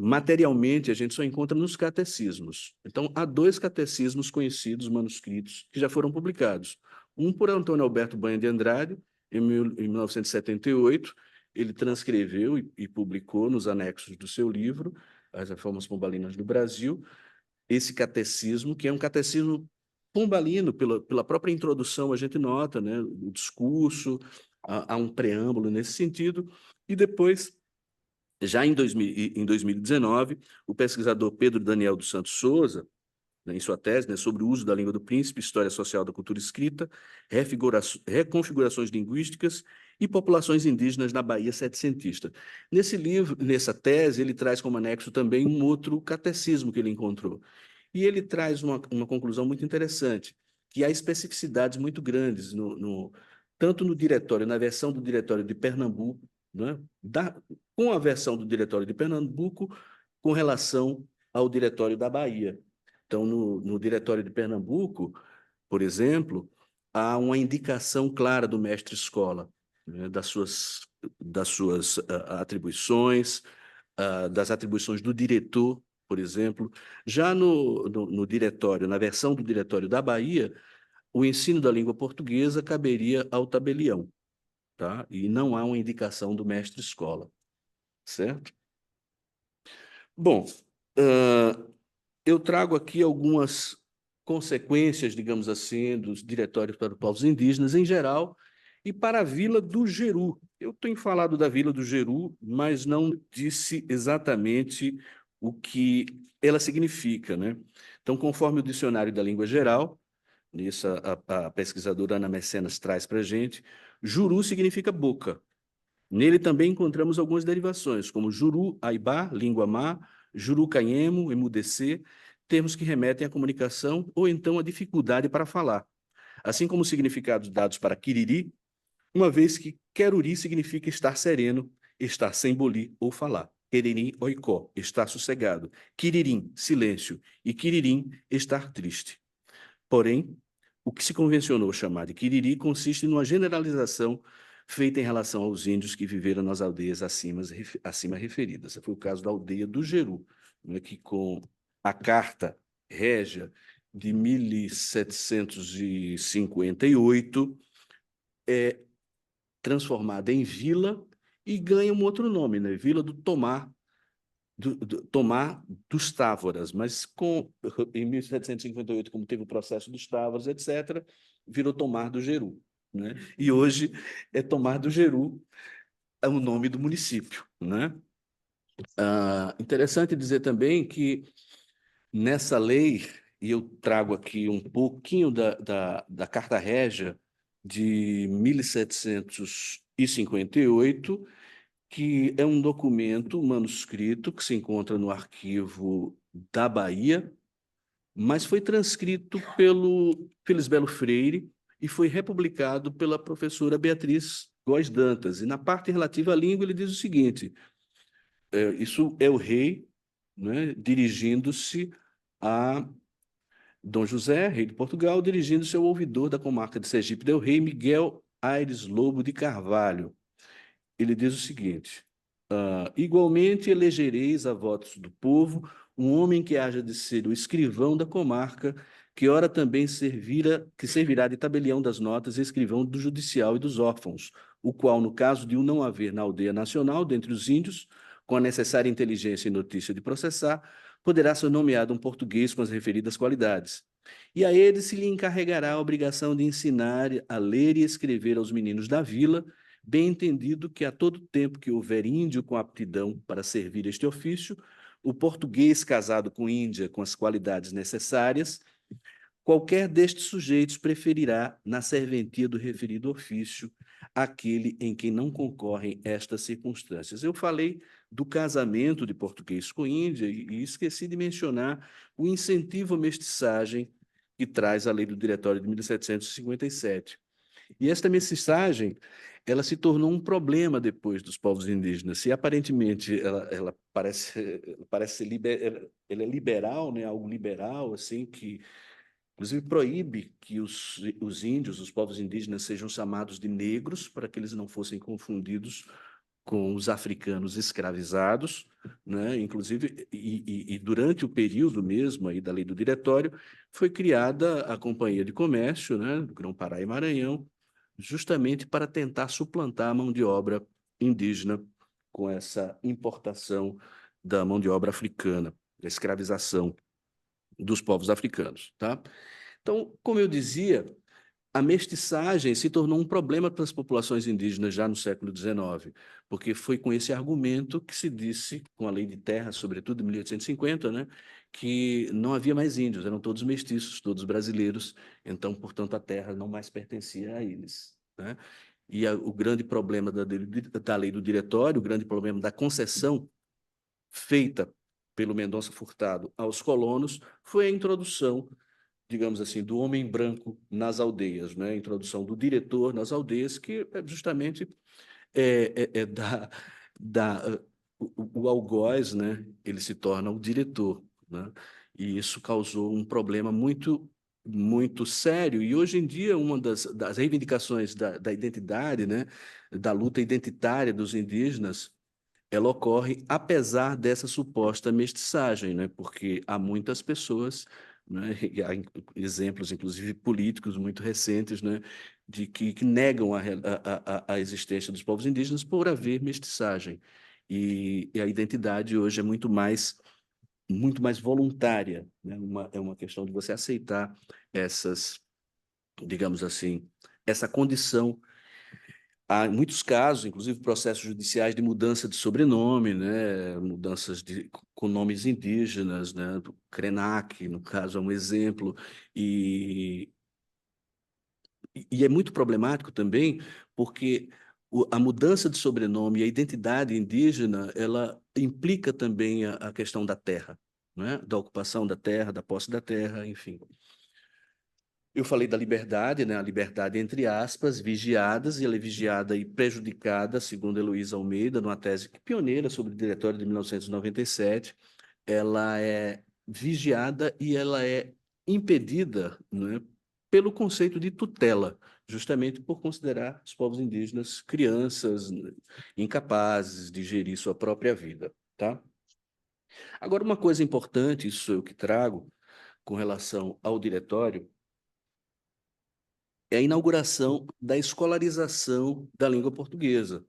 materialmente a gente só encontra nos catecismos. Então, há 2 catecismos conhecidos, manuscritos, que já foram publicados. Um por Antônio Alberto Banha de Andrade, em 1978, ele transcreveu e publicou nos anexos do seu livro, as reformas pombalinas no Brasil, esse catecismo, que é um catecismo pombalino, pela própria introdução, a gente nota, né, o discurso, há um preâmbulo nesse sentido, e depois, já em 2019, o pesquisador Pedro Daniel dos Santos Souza, né, em sua tese, né, sobre o uso da língua do príncipe, história social da cultura escrita, reconfigurações linguísticas e populações indígenas na Bahia setecentista. Nesse livro, nessa tese, ele traz como anexo também um outro catecismo que ele encontrou. E ele traz uma conclusão muito interessante, que há especificidades muito grandes, tanto no diretório, na versão do diretório de Pernambuco, né, com a versão do diretório de Pernambuco, com relação ao diretório da Bahia. Então, no diretório de Pernambuco, por exemplo, há uma indicação clara do mestre-escola, né, das suas atribuições, das atribuições do diretor, por exemplo. Já no diretório, na versão do diretório da Bahia, o ensino da língua portuguesa caberia ao tabelião, tá? E não há uma indicação do mestre-escola, certo? Bom, eu trago aqui algumas consequências, digamos assim, dos diretórios para os povos indígenas em geral e para a Vila do Jeru. Eu tenho falado da Vila do Jeru, mas não disse exatamente o que ela significa, né? Então, conforme o Dicionário da Língua Geral, isso a pesquisadora Ana Mecenas traz para a gente, Juru significa boca. Nele também encontramos algumas derivações, como juru, aibá, língua má, juru canhemo, emudecer, termos que remetem à comunicação ou então à dificuldade para falar, assim como significados dados para quiriri, uma vez que queruri significa estar sereno, estar sem boli ou falar. Queriri, oicó, estar sossegado. Quiririm, silêncio. E quiririm, estar triste. Porém, o que se convencionou chamar de quiriri consiste numa generalização feita em relação aos índios que viveram nas aldeias acima referidas. Foi o caso da aldeia do Jeru, né, que com a Carta Régia de 1758 é transformada em vila e ganha um outro nome, né? Vila do Tomar, Tomar dos Távoras, mas em 1758, como teve o processo dos Távoras, etc., virou Tomar do Jeru, né? E hoje é Tomar do Jeru, é o nome do município, né? Interessante dizer também que nessa lei, e eu trago aqui um pouquinho da Carta Régia de 1758, que é um documento manuscrito que se encontra no arquivo da Bahia, mas foi transcrito pelo Felisbelo Freire e foi republicado pela professora Beatriz Góes Dantas. E na parte relativa à língua, ele diz o seguinte: isso é o rei, né, dirigindo-se a Dom José, rei de Portugal, dirigindo-se ao ouvidor da comarca de Sergipe del Rei, Miguel Aires Lobo de Carvalho. Ele diz o seguinte: igualmente elegereis a votos do povo um homem que haja de ser o escrivão da comarca, que ora também servirá de tabelião das notas e escrivão do judicial e dos órfãos, o qual, no caso de um não haver na aldeia nacional, dentre os índios, com a necessária inteligência e notícia de processar, poderá ser nomeado um português com as referidas qualidades. E a ele se lhe encarregará a obrigação de ensinar a ler e escrever aos meninos da vila, bem entendido que a todo tempo que houver índio com aptidão para servir este ofício, o português casado com índia com as qualidades necessárias, qualquer destes sujeitos preferirá, na serventia do referido ofício, aquele em que não concorrem estas circunstâncias. Eu falei do casamento de português com índia e esqueci de mencionar o incentivo à mestiçagem que traz a lei do Diretório de 1757. E esta mestiçagem, ela se tornou um problema depois dos povos indígenas. E aparentemente ela parece ser ela é liberal, né? Algo liberal, assim, que inclusive proíbe que os índios, os povos indígenas, sejam chamados de negros para que eles não fossem confundidos com os africanos escravizados, né? Inclusive, e durante o período mesmo aí da lei do diretório, foi criada a Companhia de Comércio, né, do Grão-Pará e Maranhão, justamente para tentar suplantar a mão de obra indígena com essa importação da mão de obra africana, da escravização dos povos africanos, tá? Então, como eu dizia, a mestiçagem se tornou um problema para as populações indígenas já no século XIX, porque foi com esse argumento que se disse, com a lei de terra, sobretudo em 1850, né, que não havia mais índios, eram todos mestiços, todos brasileiros, então, portanto, a terra não mais pertencia a eles, né? E o grande problema da lei do diretório, o grande problema da concessão feita pelo Mendonça Furtado aos colonos foi a introdução, digamos assim, do homem branco nas aldeias, né? A introdução do diretor nas aldeias, que é justamente da o algoz, né? Ele se torna o diretor, né? E isso causou um problema muito sério. E hoje em dia uma das reivindicações da identidade, né? Da luta identitária dos indígenas, ela ocorre apesar dessa suposta mestiçagem, né? Porque há muitas pessoas, né? E há exemplos, inclusive políticos, muito recentes, né? De que negam a existência dos povos indígenas por haver mestiçagem. E a identidade hoje é muito mais voluntária, né? É uma questão de você aceitar essas, digamos assim, essa condição. Há muitos casos, inclusive processos judiciais de mudança de sobrenome, né? Mudanças com nomes indígenas, né? Do Krenak, no caso, é um exemplo. E, e é muito problemático também, porque a mudança de sobrenome e a identidade indígena, ela implica também a questão da terra, né? Da ocupação da terra, da posse da terra, enfim. Eu falei da liberdade, né? A liberdade, entre aspas, vigiadas, e ela é vigiada e prejudicada, segundo Heloísa Almeida, numa tese pioneira sobre o Diretório de 1997. Ela é vigiada e ela é impedida, né, pelo conceito de tutela, justamente por considerar os povos indígenas crianças, né, incapazes de gerir sua própria vida, tá? Agora, uma coisa importante, isso eu que trago, com relação ao diretório, é a inauguração da escolarização da língua portuguesa,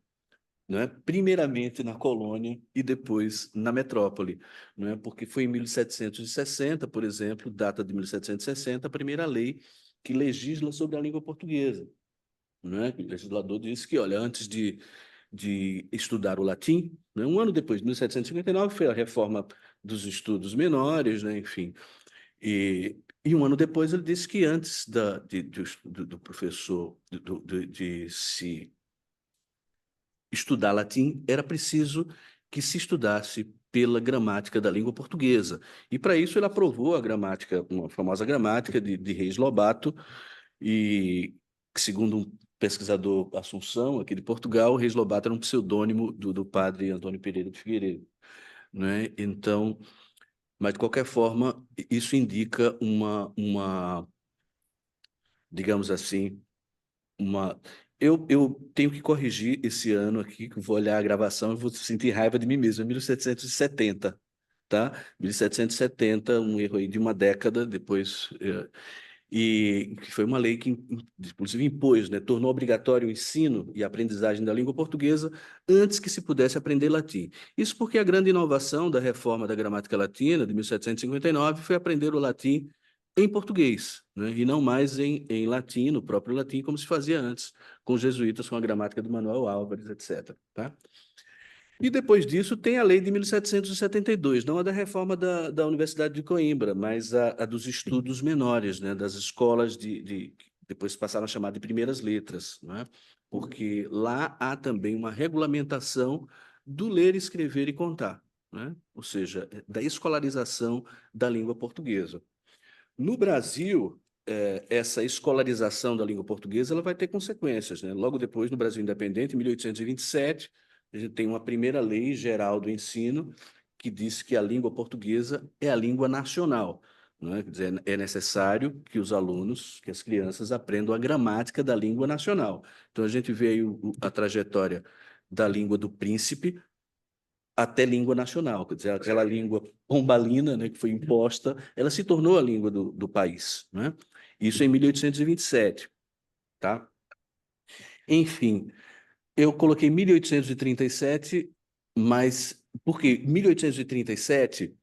não é? Primeiramente na colônia e depois na metrópole, não é? Porque foi em 1760, por exemplo, data de 1760, a primeira lei que legisla sobre a língua portuguesa, não é? O legislador disse que, olha, antes de estudar o latim, né? Um ano depois, de 1759, foi a reforma dos estudos menores, né? Enfim, e um ano depois ele disse que antes do professor de se estudar latim, era preciso que se estudasse pela gramática da língua portuguesa. E para isso ele aprovou a gramática, uma famosa gramática de Reis Lobato, e que, segundo um pesquisador Assunção, aqui de Portugal, Reis Lobato era um pseudônimo do padre Antônio Pereira de Figueiredo, né? Então, mas de qualquer forma, isso indica digamos assim, uma. Eu tenho que corrigir esse ano aqui, que eu vou olhar a gravação e vou sentir raiva de mim mesmo. É 1770, tá? 1770, um erro aí de uma década depois. E que foi uma lei que, inclusive, impôs, né? Tornou obrigatório o ensino e a aprendizagem da língua portuguesa antes que se pudesse aprender latim. Isso porque a grande inovação da reforma da gramática latina, de 1759, foi aprender o latim em português, né? E não mais em latim, no próprio latim, como se fazia antes, com os jesuítas, com a gramática do Manuel Álvares, etc. Tá? E depois disso tem a lei de 1772, não a da reforma da Universidade de Coimbra, mas a dos estudos menores, né? Das escolas que depois passaram a chamar de primeiras letras, né? Porque lá há também uma regulamentação do ler, escrever e contar, né? Ou seja, da escolarização da língua portuguesa. No Brasil, essa escolarização da língua portuguesa ela vai ter consequências, né? Logo depois, no Brasil Independente, em 1827, a gente tem uma primeira lei geral do ensino que diz que a língua portuguesa é a língua nacional, né? Quer dizer, é necessário que os alunos, que as crianças aprendam a gramática da língua nacional. Então, a gente vê aí a trajetória da língua do príncipe até língua nacional, quer dizer, aquela língua pombalina, né, que foi imposta, ela se tornou a língua do país, né? Isso em 1827, tá? Enfim, eu coloquei 1837, mas Porque 1837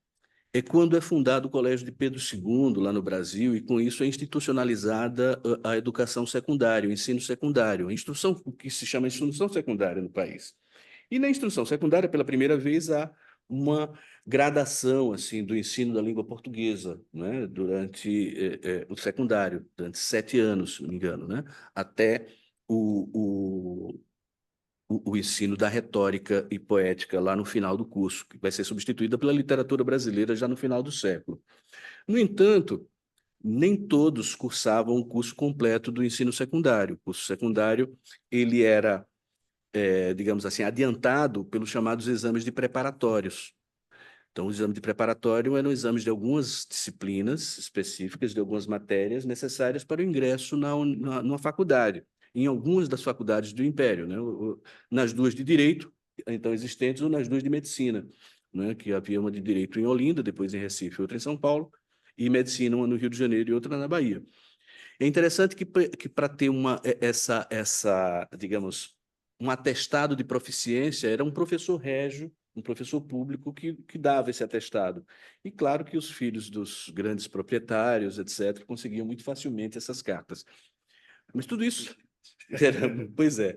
é quando é fundado o Colégio de Pedro II, lá no Brasil, e com isso é institucionalizada a educação secundária, o ensino secundário, a instrução, o que se chama instrução secundária no país. E na instrução secundária, pela primeira vez, há uma gradação assim do ensino da língua portuguesa, né, durante o secundário, durante 7 anos, se não me engano, né, até o, o ensino da retórica e poética lá no final do curso, que vai ser substituída pela literatura brasileira já no final do século. No entanto, nem todos cursavam o curso completo do ensino secundário. O curso secundário ele era, digamos assim, adiantado pelos chamados exames de preparatórios. Então, o exame de preparatório eram exames de algumas disciplinas específicas, de algumas matérias necessárias para o ingresso numa faculdade, em algumas das faculdades do Império, né? Nas duas de Direito, então existentes, ou nas duas de Medicina, né? Que havia uma de Direito em Olinda, depois em Recife, outra em São Paulo, e Medicina, uma no Rio de Janeiro e outra na Bahia. É interessante que para ter digamos, um atestado de proficiência, era um professor régio, um professor público que dava esse atestado. E claro que os filhos dos grandes proprietários, etc., conseguiam muito facilmente essas cartas. Mas tudo isso pois é,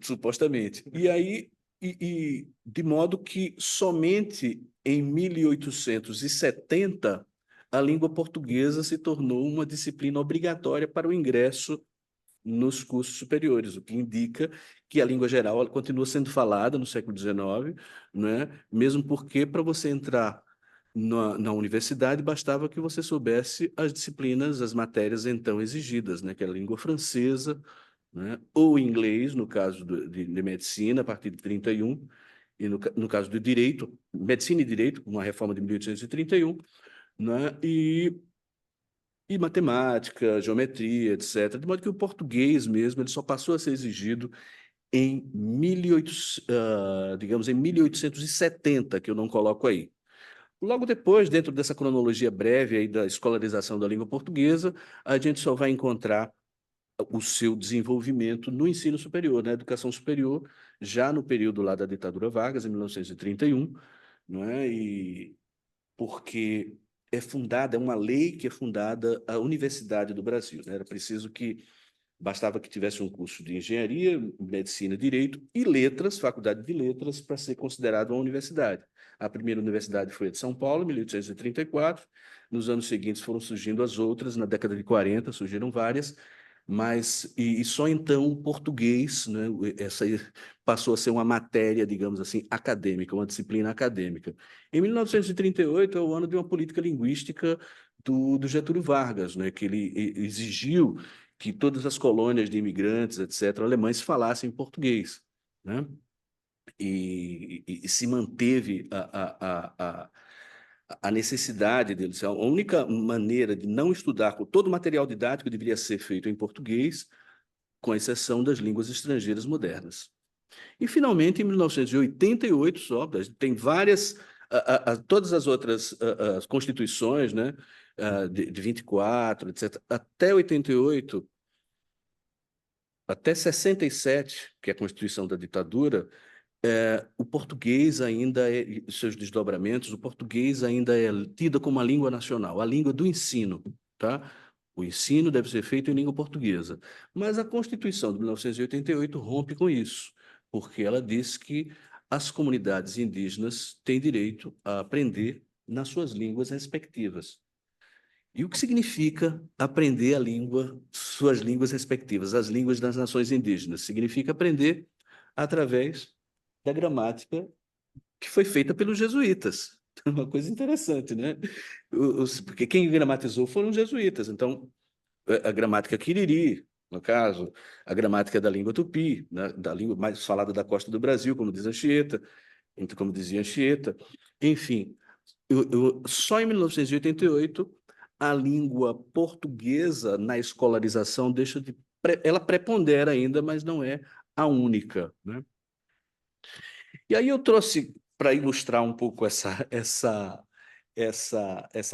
supostamente. E aí, de modo que somente em 1870 a língua portuguesa se tornou uma disciplina obrigatória para o ingresso nos cursos superiores, o que indica que a língua geral ela continua sendo falada no século XIX, né? Mesmo porque para você entrar na universidade bastava que você soubesse as disciplinas, as matérias então exigidas, né? Que é a língua francesa, né? Ou inglês, no caso de medicina, a partir de 31, e no caso do direito, medicina e direito, uma reforma de 1831, né? E matemática, geometria, etc. De modo que o português mesmo ele só passou a ser exigido em 1800, digamos, em 1870, que eu não coloco aí. Logo depois, dentro dessa cronologia breve aí da escolarização da língua portuguesa, a gente só vai encontrar o seu desenvolvimento no ensino superior, na educação superior, já no período lá da ditadura Vargas, em 1931, não é? E porque é uma lei que é fundada a Universidade do Brasil, né? Era preciso que bastava que tivesse um curso de engenharia, medicina, direito e letras, faculdade de letras, para ser considerado uma universidade. A primeira universidade foi a de São Paulo, em 1834. Nos anos seguintes foram surgindo as outras, na década de 40 surgiram várias, mas só então o português, né, essa passou a ser uma matéria, digamos assim, acadêmica, uma disciplina acadêmica. Em 1938 é o ano de uma política linguística do Getúlio Vargas, né, que ele exigiu que todas as colônias de imigrantes, etc., alemães falassem português, né? E se manteve a necessidade deles. A única maneira de não estudar com todo o material didático deveria ser feito em português, com exceção das línguas estrangeiras modernas. E, finalmente, em 1988, só, tem várias, todas as outras as constituições, né, de 24, etc., até 88, até 67, que é a Constituição da ditadura, o português ainda seus desdobramentos, o português ainda é tido como a língua nacional, a língua do ensino, tá? O ensino deve ser feito em língua portuguesa. Mas a Constituição de 1988 rompe com isso, porque ela diz que as comunidades indígenas têm direito a aprender nas suas línguas respectivas. E o que significa aprender a língua, suas línguas respectivas, as línguas das nações indígenas? Significa aprender através da gramática que foi feita pelos jesuítas. Uma coisa interessante, né? Porque quem gramatizou foram os jesuítas. Então, a gramática Quiriri, no caso, a gramática da língua tupi, né? Da língua mais falada da costa do Brasil, como diz Anchieta, como dizia Anchieta. Enfim, só em 1988 a língua portuguesa na escolarização deixa de ela prepondera ainda, mas não é a única, né? E aí eu trouxe para ilustrar um pouco essa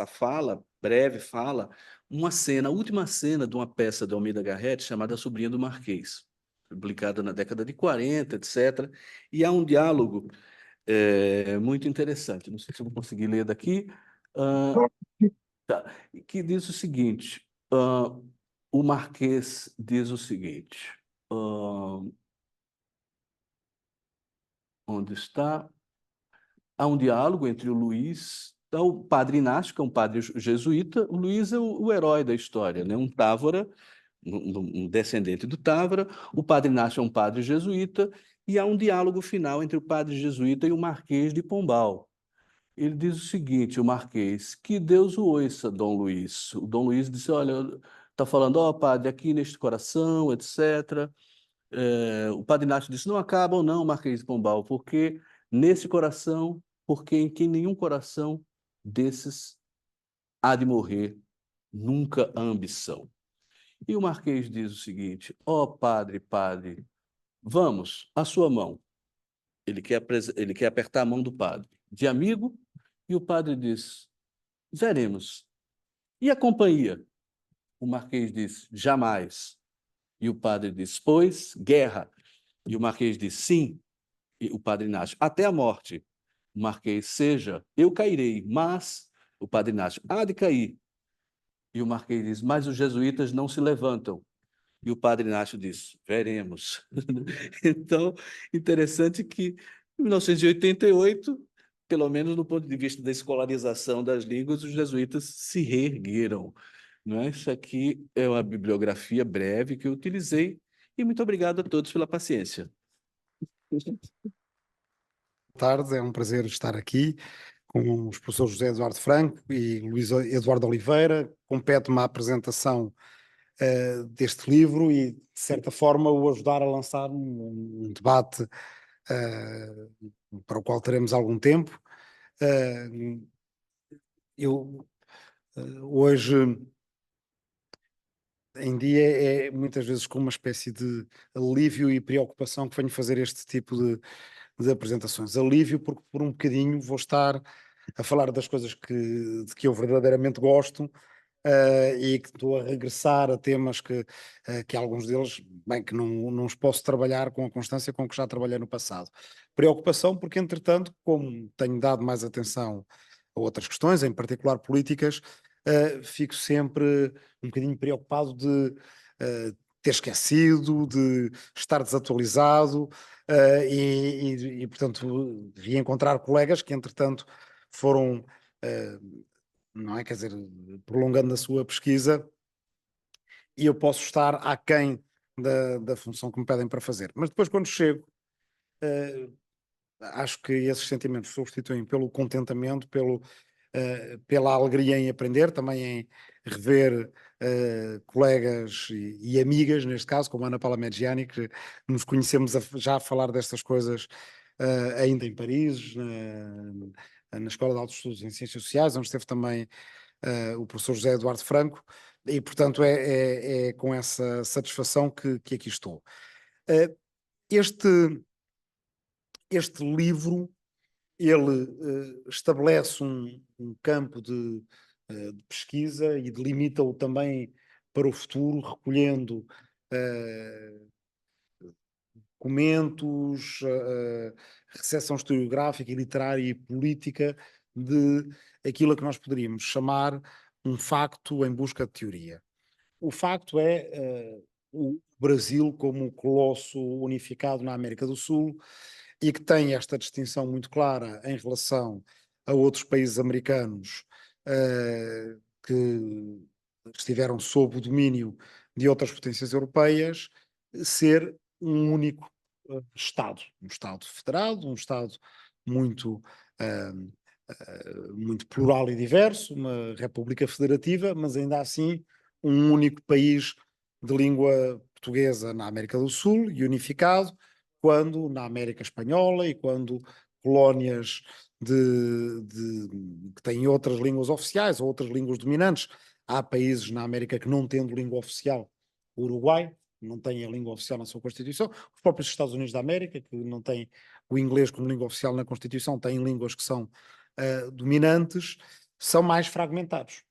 fala, breve fala, uma cena, a última cena de uma peça de Almeida Garrett chamada A Sobrinha do Marquês, publicada na década de 40, etc. E há um diálogo É muito interessante. Não sei se eu vou conseguir ler daqui. Ah, tá. Que diz o seguinte: o Marquês diz o seguinte. Onde está? Há um diálogo entre o Luís, então, o padre Inácio, que é um padre jesuíta. O Luís é o herói da história, né? Um Távora, um descendente do Távora. O padre Inácio é um padre jesuíta, e há um diálogo final entre o padre jesuíta e o Marquês de Pombal. Ele diz o seguinte, o Marquês: que Deus o ouça, Dom Luís. O Dom Luís disse: olha, está falando, ó padre, aqui neste coração, etc. O Padre Inácio disse: não acabam, não, Marquês de Pombal, porque nesse coração, porque em que nenhum coração desses há de morrer nunca a ambição. E o Marquês diz o seguinte: ó padre, padre, vamos, a sua mão. Ele quer apertar a mão do padre, de amigo, e o padre diz: veremos. E a companhia? O Marquês diz: jamais. E o padre diz: pois, guerra. E o Marquês diz: sim. E o padre Inácio: até a morte. O Marquês: seja, eu cairei, mas o padre Inácio: há de cair. E o Marquês diz: mas os jesuítas não se levantam. E o padre Inácio diz: veremos. Então, interessante que em 1988, pelo menos no ponto de vista da escolarização das línguas, os jesuítas se reergueram. Não é? Isso aqui é uma bibliografia breve que eu utilizei, e muito obrigado a todos pela paciência. Boa tarde, é um prazer estar aqui com os professores José Eduardo Franco e Luís Eduardo Oliveira. Compete-me a apresentação deste livro e, de certa forma, o ajudar a lançar um debate para o qual teremos algum tempo. Eu hoje em dia é muitas vezes com uma espécie de alívio e preocupação que venho fazer este tipo de apresentações. Alívio porque por um bocadinho vou estar a falar das coisas de que eu verdadeiramente gosto, e que estou a regressar a temas que alguns deles, bem, que não os posso trabalhar com a constância com que já trabalhei no passado. Preocupação porque, entretanto, como tenho dado mais atenção a outras questões, em particular políticas, fico sempre um bocadinho preocupado de ter esquecido, de estar desatualizado, portanto, reencontrar colegas que, entretanto, foram, não é, quer dizer, prolongando a sua pesquisa, e eu posso estar aquém da função que me pedem para fazer. Mas depois, quando chego, acho que esses sentimentos substituem pelo contentamento, pela alegria em aprender, também em rever colegas e amigas, neste caso, como a Ana Paula Meggiani, que nos conhecemos já a falar destas coisas ainda em Paris, na Escola de Altos Estudos em Ciências Sociais, onde esteve também o professor José Eduardo Franco, e portanto é com essa satisfação que aqui estou. Uh, este livro, ele estabelece um campo de pesquisa e delimita-o também para o futuro, recolhendo documentos, recepção historiográfica e literária e política de aquilo a que nós poderíamos chamar um facto em busca de teoria. O facto é o Brasil como colosso unificado na América do Sul e que tem esta distinção muito clara em relação a outros países americanos que estiveram sob o domínio de outras potências europeias, ser um único Estado, um Estado federado, um Estado muito, muito plural e diverso, uma república federativa, mas ainda assim um único país de língua portuguesa na América do Sul e unificado, quando na América Espanhola e quando colónias que têm outras línguas oficiais ou outras línguas dominantes. Há países na América que não tendo língua oficial, o Uruguai não tem a língua oficial na sua Constituição, os próprios Estados Unidos da América, que não têm o inglês como língua oficial na Constituição, têm línguas que são dominantes, são mais fragmentados.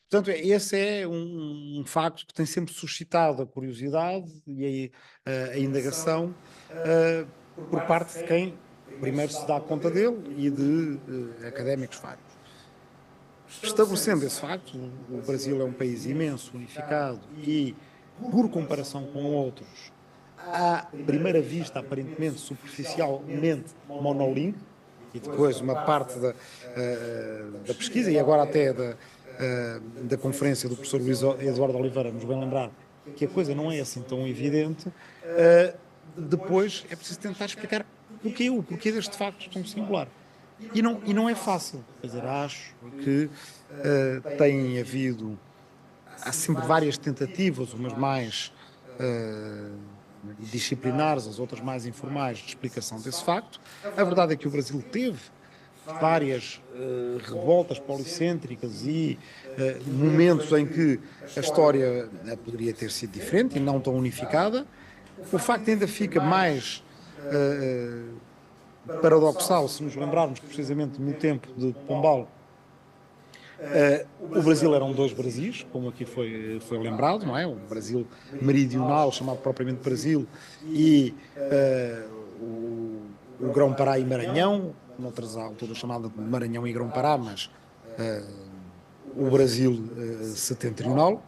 Portanto, esse é um facto que tem sempre suscitado a curiosidade e a indagação por parte de quem primeiro se dá conta dele e de académicos vários. Estabelecendo esse facto, o Brasil é um país imenso, unificado e, por comparação com outros, à primeira vista, aparentemente, superficialmente monolingue, e depois uma parte da pesquisa, e agora até da conferência do professor Luís Eduardo Oliveira, nos bem lembrar que a coisa não é assim tão evidente, depois é preciso tentar explicar o porquê deste facto tão singular. E não é fácil. Quer dizer, acho que há sempre várias tentativas, umas mais disciplinares, as outras mais informais, de explicação desse facto. A verdade é que o Brasil teve várias revoltas policêntricas e momentos em que a história poderia ter sido diferente e não tão unificada. O facto ainda fica mais paradoxal se nos lembrarmos que, precisamente no tempo de Pombal, o Brasil eram dois Brasis, como aqui foi lembrado, não é? O Brasil meridional, chamado propriamente Brasil, e o Grão-Pará e Maranhão, noutras alturas chamada de Maranhão e Grão-Pará, mas o Brasil setentrional.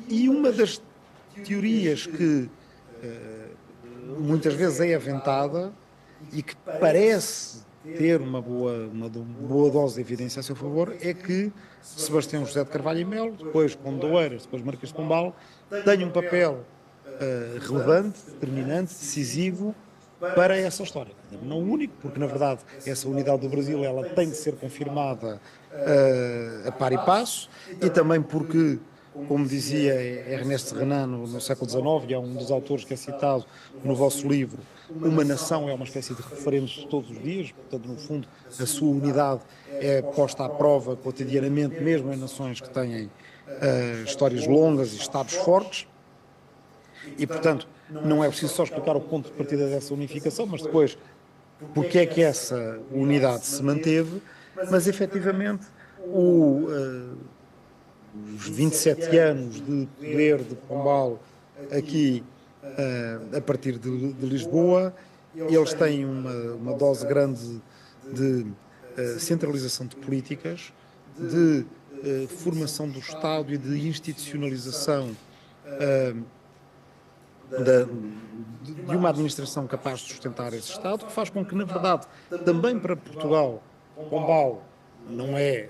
E uma das teorias que muitas vezes é aventada e que parece ter uma boa dose de evidência a seu favor é que Sebastião José de Carvalho e Melo, depois Conde de Oeiras, depois Marquês de Pombal, têm um papel relevante, determinante, decisivo para essa história. Não único, porque na verdade essa unidade do Brasil ela tem de ser confirmada a par e passo, e também porque, como dizia Ernest Renan no século XIX, e é um dos autores que é citado no vosso livro, uma nação é uma espécie de referentes de todos os dias, portanto, no fundo, a sua unidade é posta à prova cotidianamente, mesmo em nações que têm histórias longas e estados fortes, e, portanto, não é preciso só explicar o ponto de partida dessa unificação, mas depois, porque é que essa unidade se manteve, mas, efetivamente, os 27 anos de poder de Pombal aqui a partir de Lisboa, eles têm uma dose grande de centralização de políticas, de formação do Estado e de institucionalização de uma administração capaz de sustentar esse Estado, que faz com que, na verdade, também para Portugal, Pombal não é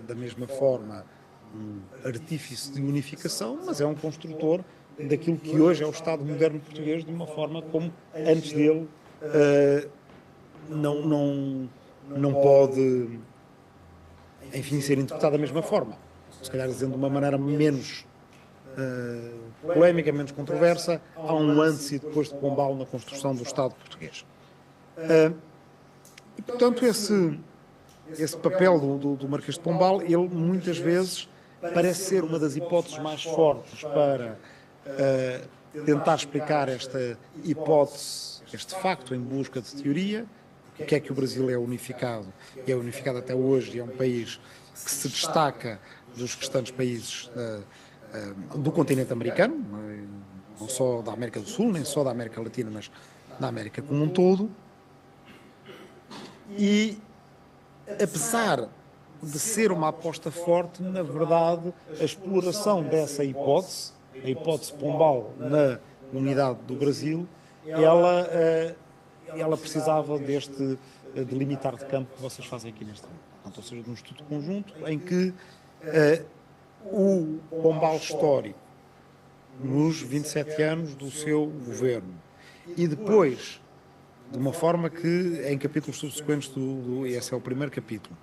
da mesma forma um artífice de unificação, mas é um construtor daquilo que hoje é o Estado moderno português, de uma forma como antes dele não pode, enfim, ser interpretado da mesma forma. Se calhar dizendo de uma maneira menos polémica, menos controversa, há um antes e depois de Pombal na construção do Estado português. E, portanto, esse papel do Marquês de Pombal, ele muitas vezes parece ser uma das hipóteses mais fortes para tentar explicar esta hipótese, este facto em busca de teoria, o que é que o Brasil é unificado, e é unificado até hoje, e é um país que se destaca dos restantes países do continente americano, não só da América do Sul, nem só da América Latina, mas da América como um todo. E, apesar de ser uma aposta forte, na verdade, a exploração dessa hipótese, a hipótese Pombal na unidade do Brasil, ela precisava deste delimitar de campo que vocês fazem aqui neste livro. Portanto, ou seja, de um estudo conjunto em que o Pombal histórico, nos 27 anos do seu governo, e depois, de uma forma que, em capítulos subsequentes, e esse é o primeiro capítulo,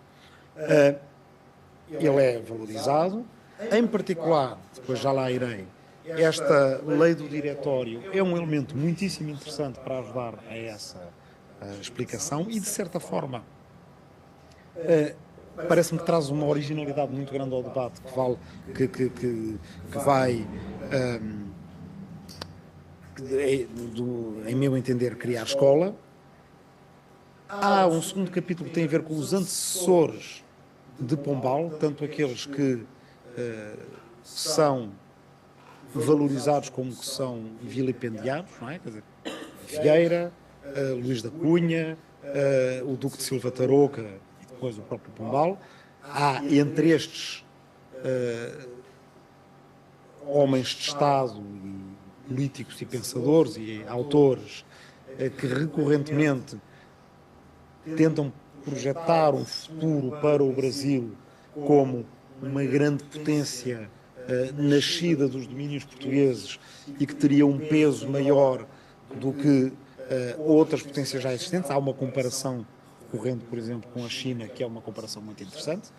ele é valorizado. Em particular, depois já lá irei, esta lei do diretório é um elemento muitíssimo interessante para ajudar a essa explicação e, de certa forma, parece-me que traz uma originalidade muito grande ao debate, que vai, em meu entender, criar escola. Há um segundo capítulo que tem a ver com os antecessores de Pombal, tanto aqueles que são valorizados como que são vilipendiados, não é? Quer dizer, Figueira, Luís da Cunha, o Duque de Silva Tarouca e depois o próprio Pombal. Há entre estes homens de Estado e políticos e pensadores e autores que recorrentemente tentam projetar um futuro para o Brasil como uma grande potência nascida dos domínios portugueses e que teria um peso maior do que outras potências já existentes. Há uma comparação recorrente, por exemplo, com a China, que é uma comparação muito interessante,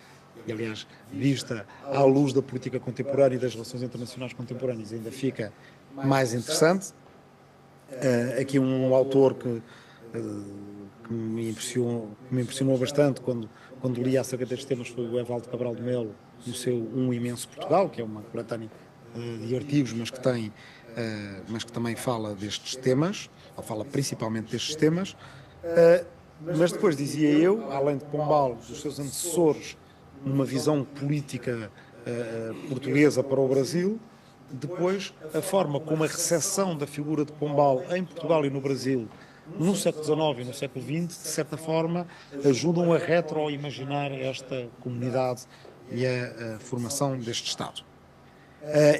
e aliás, vista à luz da política contemporânea e das relações internacionais contemporâneas, ainda fica mais interessante. Aqui um autor que me impressionou bastante quando li acerca destes temas foi o Evaldo Cabral de Melo, no seu Um Imenso Portugal, que é uma coletânea de artigos, mas que também fala destes temas, ou fala principalmente destes temas. Mas depois, dizia eu, além de Pombal, dos seus antecessores, numa visão política portuguesa para o Brasil, depois a forma como a recepção da figura de Pombal em Portugal e no Brasil no século XIX e no século XX, de certa forma, ajudam a retroimaginar esta comunidade e a formação deste Estado.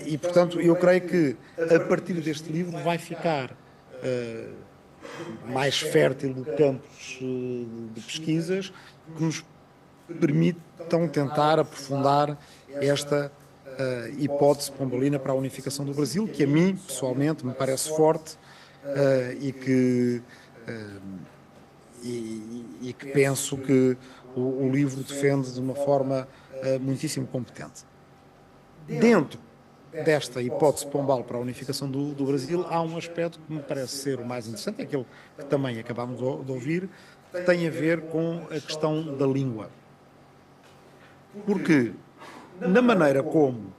E, portanto, eu creio que a partir deste livro vai ficar mais fértil campos de pesquisas que nos permitam tentar aprofundar esta hipótese pombalina para a unificação do Brasil, que a mim, pessoalmente, me parece forte e que penso que o livro defende de uma forma muitíssimo competente. Dentro desta hipótese Pombal para a unificação do Brasil, há um aspecto que me parece ser o mais interessante, aquele que também acabámos de ouvir, que tem a ver com a questão da língua. Porque, na maneira como,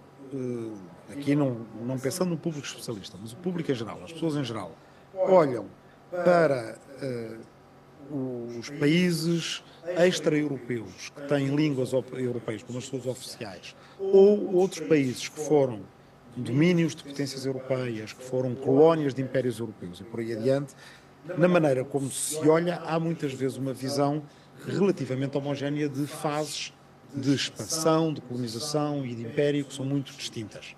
aqui não pensando no público especialista, mas o público em geral, as pessoas em geral, olham para os países extra-europeus que têm línguas europeias como as suas oficiais, ou outros países que foram domínios de potências europeias, que foram colónias de impérios europeus e por aí adiante, na maneira como se olha, há muitas vezes uma visão relativamente homogénea de fases de expansão, de colonização e de império que são muito distintas.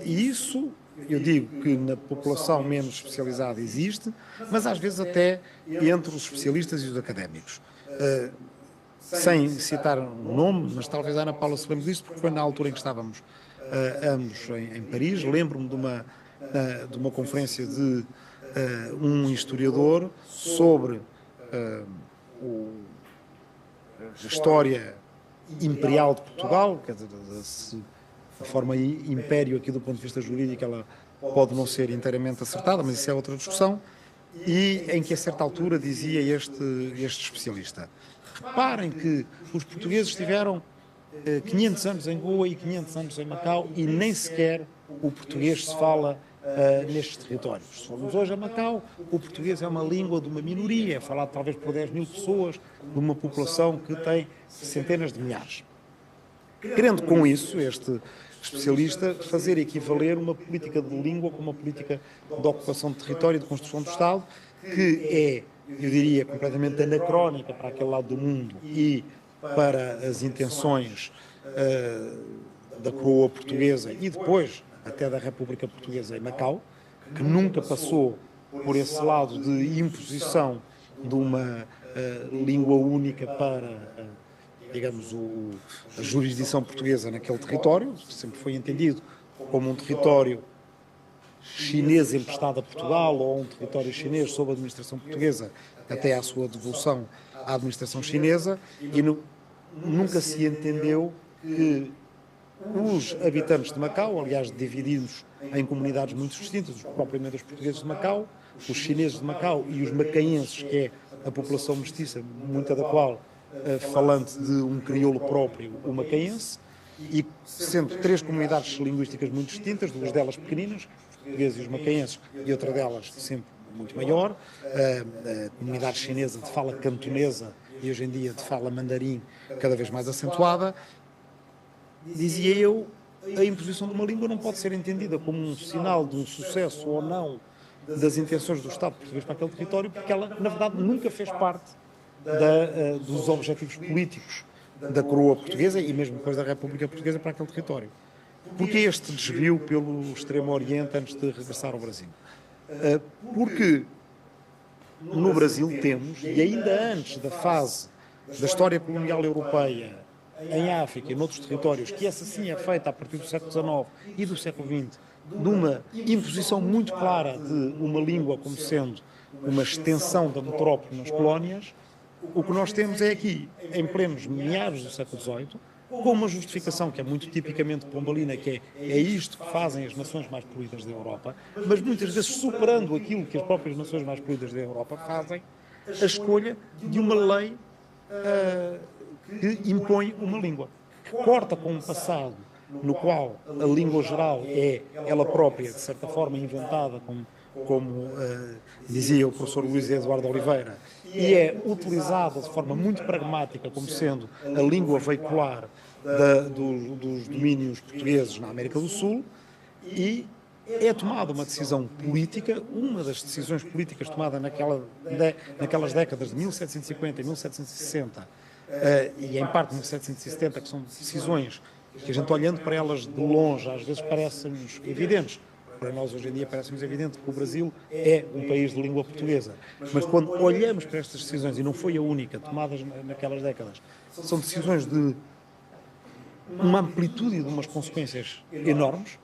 E isso, eu digo que na população menos especializada existe, mas às vezes até entre os especialistas e os académicos. Sem citar um nome, mas talvez a Ana Paula se lembre disso, porque foi na altura em que estávamos ambos em Paris. Lembro-me de uma conferência de um historiador sobre a história imperial de Portugal, quer dizer, a forma império aqui do ponto de vista jurídico ela pode não ser inteiramente acertada, mas isso é outra discussão, e em que a certa altura dizia este especialista: reparem que os portugueses tiveram 500 anos em Goa e 500 anos em Macau e nem sequer o português se fala nestes territórios. Se formos hoje a Macau, o português é uma língua de uma minoria, é falado talvez por 10.000 pessoas, de uma população que tem centenas de milhares. Querendo com isso, este especialista fazer equivaler uma política de língua com uma política de ocupação de território e de construção do Estado, que é, eu diria, completamente anacrónica para aquele lado do mundo e para as intenções da coroa portuguesa e depois até da República Portuguesa em Macau, que nunca passou por esse lado de imposição de uma língua única para, digamos, a jurisdição portuguesa naquele território. Sempre foi entendido como um território chinês emprestado a Portugal ou um território chinês sob a administração portuguesa até à sua devolução à administração chinesa, e nunca se entendeu que os habitantes de Macau, aliás, divididos em comunidades muito distintas, propriamente os portugueses de Macau, os chineses de Macau e os macaenses, que é a população mestiça, muita da qual falante de um crioulo próprio, o macaense, e sendo três comunidades linguísticas muito distintas, duas delas pequeninas, os portugueses e os macaenses, e outra delas sempre muito maior, a comunidade chinesa de fala cantonesa e hoje em dia de fala mandarim cada vez mais acentuada. Dizia eu, a imposição de uma língua não pode ser entendida como um sinal de um sucesso ou não das intenções do Estado português para aquele território, porque ela, na verdade, nunca fez parte dos objetivos políticos da coroa portuguesa e mesmo depois da República Portuguesa para aquele território. Porque este desvio pelo Extremo Oriente antes de regressar ao Brasil? Porque no Brasil temos, e ainda antes da fase da história colonial europeia em África e noutros territórios, que essa sim é feita a partir do século XIX e do século XX, de uma imposição muito clara de uma língua como sendo uma extensão da metrópole nas colónias, o que nós temos é aqui, em plenos meados do século XVIII, com uma justificação que é muito tipicamente pombalina, que é isto que fazem as nações mais poluídas da Europa, mas muitas vezes superando aquilo que as próprias nações mais poluídas da Europa fazem, a escolha de uma lei que impõe uma língua, que corta com um passado no qual a língua geral é ela própria, de certa forma, inventada, como dizia o professor Luís Eduardo Oliveira, e é utilizada de forma muito pragmática como sendo a língua veicular dos domínios portugueses na América do Sul, e é tomada uma decisão política, uma das decisões políticas tomada naquelas décadas de 1750 e 1760, e em parte 1770, que são decisões que a gente olhando para elas de longe às vezes parecem-nos evidentes. Para nós hoje em dia parece-nos evidente que o Brasil é um país de língua portuguesa. Mas quando olhamos para estas decisões, e não foi a única, tomadas naquelas décadas, são decisões de uma amplitude e de umas consequências enormes.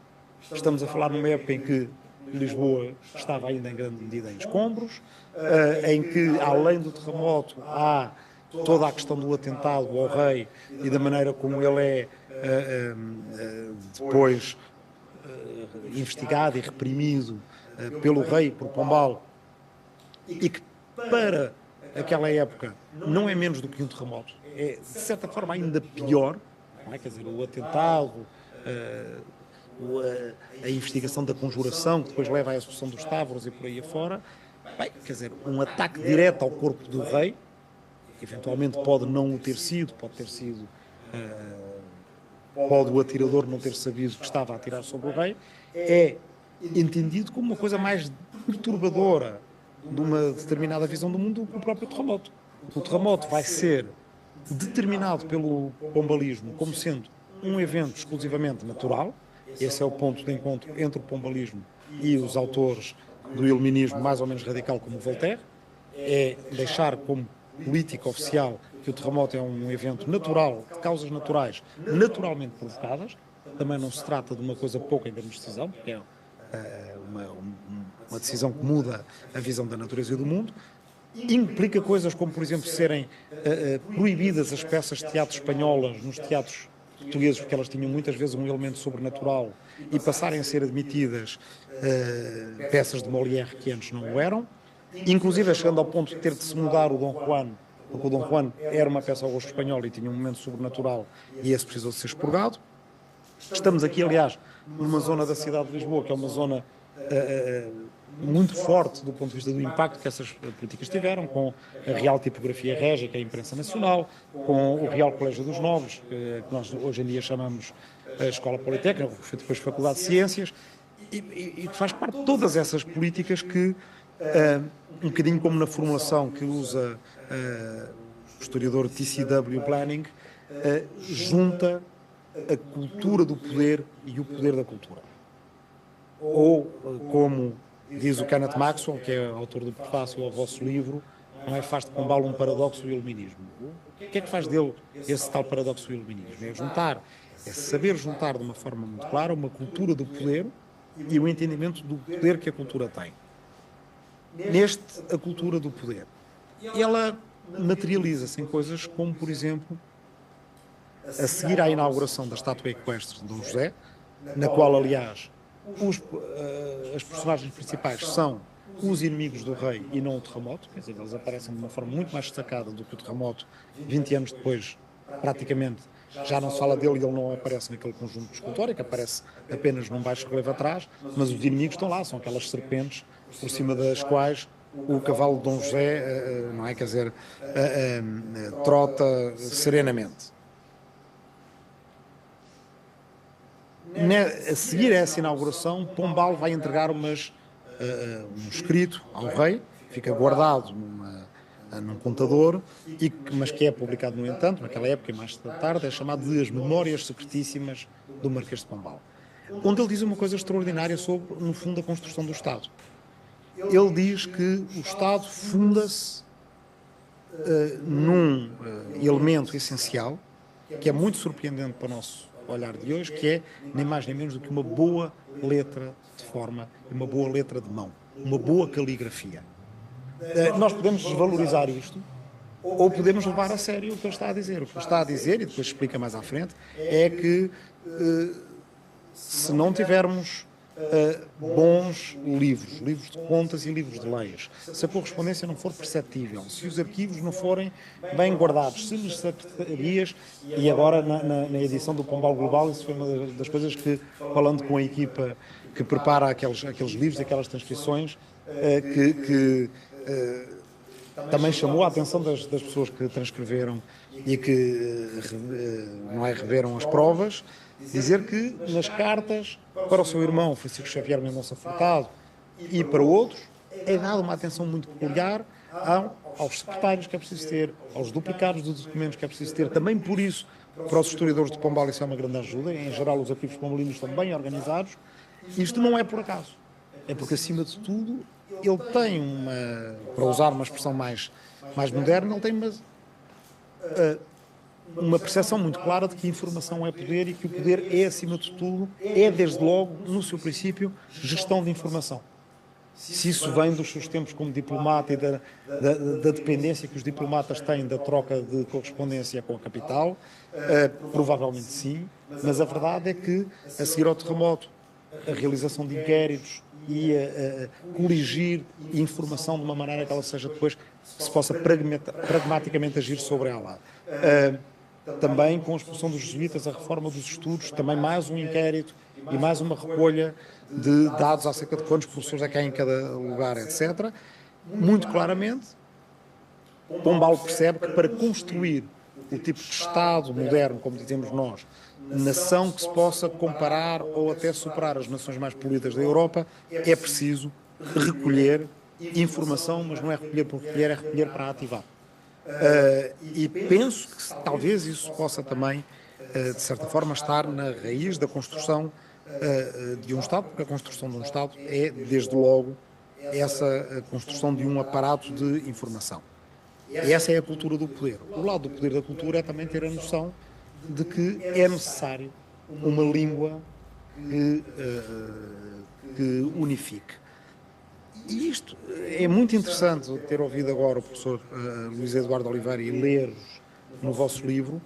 Estamos a falar numa época em que Lisboa estava ainda em grande medida em escombros, em que, além do terremoto, há toda a questão do atentado ao rei e da maneira como ele é depois investigado e reprimido pelo rei, por Pombal, e que para aquela época não é menos do que um terremoto, é de certa forma ainda pior, não é? Quer dizer, o atentado, a investigação da conjuração, que depois leva à execução dos Távoros e por aí afora, bem, quer dizer, um ataque direto ao corpo do rei, eventualmente pode não o ter sido, pode o atirador não ter sabido que estava a atirar sobre o rei, é entendido como uma coisa mais perturbadora de uma determinada visão do mundo do que o próprio terremoto. O terremoto vai ser determinado pelo pombalismo como sendo um evento exclusivamente natural. Esse é o ponto de encontro entre o pombalismo e os autores do iluminismo mais ou menos radical como Voltaire, é deixar como política oficial que o terremoto é um evento natural, de causas naturais, naturalmente provocadas. Também não se trata de uma coisa pouca em termos de decisão, porque é uma decisão que muda a visão da natureza e do mundo. Implica coisas como, por exemplo, serem proibidas as peças de teatro espanholas nos teatros portugueses, porque elas tinham muitas vezes um elemento sobrenatural, e passarem a ser admitidas peças de Molière que antes não o eram, inclusive chegando ao ponto de ter de se mudar o Dom Juan, porque o Dom Juan era uma peça ao gosto espanhol e tinha um momento sobrenatural, e esse precisou de ser expurgado. Estamos aqui, aliás, numa zona da cidade de Lisboa, que é uma zona muito forte do ponto de vista do impacto que essas políticas tiveram, com a Real Tipografia Régia, que é a imprensa nacional, com o Real Colégio dos Nobres, que nós hoje em dia chamamos a Escola Politécnica, que foi depois Faculdade de Ciências, e faz parte de todas essas políticas que, um bocadinho como na formulação que usa o historiador T.C.W. Blanning, junta a cultura do poder e o poder da cultura. Ou, como diz o Kenneth Maxwell, que é autor do prefácio ao vosso livro, não é, faz de Pombal um paradoxo do iluminismo. O que é que faz dele esse tal paradoxo do iluminismo? É saber juntar de uma forma muito clara uma cultura do poder e o entendimento do poder que a cultura tem. Neste, a cultura do poder, ela materializa-se em coisas como, por exemplo, a seguir à inauguração da estátua equestre de Dom José, na qual, aliás, as personagens principais são os inimigos do rei e não o terremoto, quer dizer, eles aparecem de uma forma muito mais destacada do que o terremoto. 20 anos depois, praticamente, já não se fala dele e ele não aparece naquele conjunto escultórico, aparece apenas num baixo relevo atrás, mas os inimigos estão lá, são aquelas serpentes por cima das quais o cavalo de Dom José, não é, quer dizer, trota serenamente. A seguir a essa inauguração, Pombal vai entregar umas um escrito ao rei, fica guardado num contador, mas que é publicado, no entanto, naquela época e mais tarde, é chamado de As Memórias Secretíssimas do Marquês de Pombal, onde ele diz uma coisa extraordinária sobre, no fundo, a construção do Estado. Ele diz que o Estado funda-se num elemento essencial, que é muito surpreendente para o nosso olhar de hoje, que é nem mais nem menos do que uma boa letra de forma e uma boa letra de mão, uma boa caligrafia. Nós podemos desvalorizar isto ou podemos levar a sério o que ele está a dizer. O que ele está a dizer, e depois explica mais à frente, é que se não tivermos bons livros de contas e livros de leis, se a correspondência não for perceptível, se os arquivos não forem bem guardados, se nas secretarias, e agora na edição do Pombal Global, isso foi uma das coisas que, falando com a equipa que prepara aqueles livros, aquelas transcrições, que também chamou a atenção das pessoas que transcreveram e que não reveram as provas, dizer que nas cartas para o seu irmão Francisco Xavier Mendonça Furtado e para outros é dada uma atenção muito peculiar aos secretários que é preciso ter, aos duplicados dos documentos que é preciso ter. Também por isso, para os historiadores de Pombal, isso é uma grande ajuda. Em geral, os arquivos pombalinos estão bem organizados. Isto não é por acaso. É porque, acima de tudo, ele tem para usar uma expressão mais moderna, ele tem uma percepção muito clara de que a informação é poder e que o poder é, acima de tudo, desde logo, no seu princípio, gestão de informação. Se isso vem dos seus tempos como diplomata e da dependência que os diplomatas têm da troca de correspondência com a capital, provavelmente sim, mas a verdade é que, a seguir ao terremoto, a realização de inquéritos e a coligir informação de uma maneira que ela seja depois, se possa pragmaticamente agir sobre ela. Também com a expulsão dos jesuítas, a reforma dos estudos, também mais um inquérito e mais uma recolha de dados acerca de quantos professores é que há em cada lugar, etc. Muito claramente, Pombal percebe que para construir o tipo de Estado moderno, como dizemos nós, nação que se possa comparar ou até superar as nações mais polidas da Europa, é preciso recolher informação, mas não é recolher por recolher, é recolher para ativar. E penso que talvez isso possa também, de certa forma, estar na raiz da construção de um Estado, porque a construção de um Estado é, desde logo, essa construção de um aparato de informação. E essa é a cultura do poder. O lado do poder da cultura é também ter a noção de que é necessário uma língua que unifique. E isto é muito interessante ter ouvido agora o professor Luís Eduardo Oliveira e ler no vosso livro,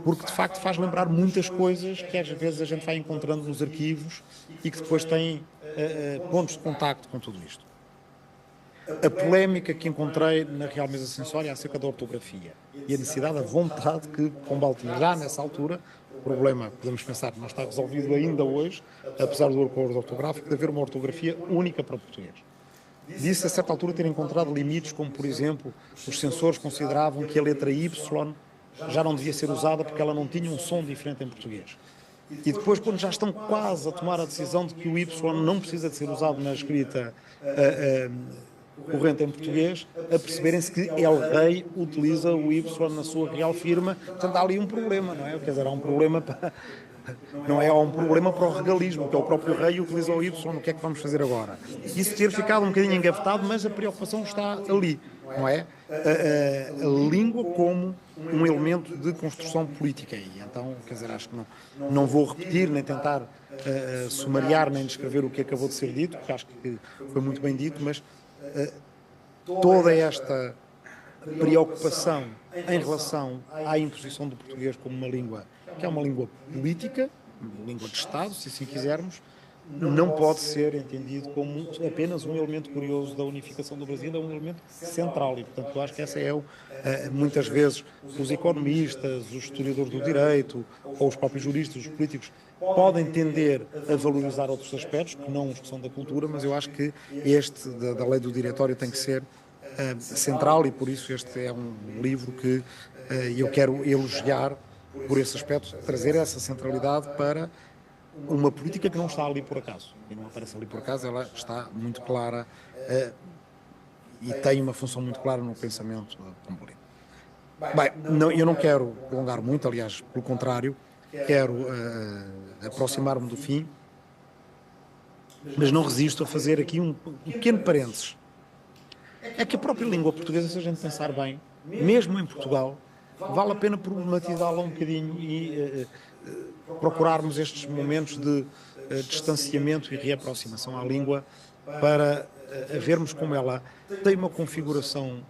porque de facto faz lembrar muitas coisas que às vezes a gente vai encontrando nos arquivos e que depois têm pontos de contacto com tudo isto. A polémica que encontrei na Real Mesa Sensória acerca da ortografia e a necessidade, a vontade que Pombal tinha já nessa altura, o problema, podemos pensar, não está resolvido ainda hoje, apesar do acordo ortográfico, de haver uma ortografia única para o português. Disse a certa altura ter encontrado limites, como por exemplo, os censores consideravam que a letra Y já não devia ser usada porque ela não tinha um som diferente em português. E depois, quando já estão quase a tomar a decisão de que o Y não precisa de ser usado na escrita corrente em português, a perceberem-se que El Rei utiliza o Y na sua real firma. Portanto, há ali um problema, não é? Quer dizer, há um problema há um problema para o regalismo, que é o próprio rei utiliza o Y, o que é que vamos fazer agora? Isso ter ficado um bocadinho engavetado, mas a preocupação está ali, não é? A língua como um elemento de construção política. E então, quer dizer, acho que não vou repetir, nem tentar sumariar, nem descrever o que acabou de ser dito, porque acho que foi muito bem dito, mas toda esta preocupação em relação à imposição do português como uma língua que é uma língua política, uma língua de Estado, se assim quisermos, não pode ser entendido como apenas um elemento curioso da unificação do Brasil, é um elemento central. E, portanto, eu acho que essa é, muitas vezes, os economistas, os historiadores do direito, ou os próprios juristas, os políticos, podem tender a valorizar outros aspectos, que não os que são da cultura, mas eu acho que este, da lei do diretório, tem que ser central, e por isso este é um livro que eu quero elogiar por esse aspecto, trazer essa centralidade para uma política que não está ali por acaso. E não aparece ali por acaso, ela está muito clara e tem uma função muito clara no pensamento pombalino. Bem, eu não quero prolongar muito, aliás, pelo contrário, quero aproximar-me do fim, mas não resisto a fazer aqui um pequeno parênteses. É que a própria língua portuguesa, se a gente pensar bem, mesmo em Portugal, vale a pena problematizá-la um bocadinho e procurarmos estes momentos de distanciamento e reaproximação à língua para vermos como ela tem uma configuração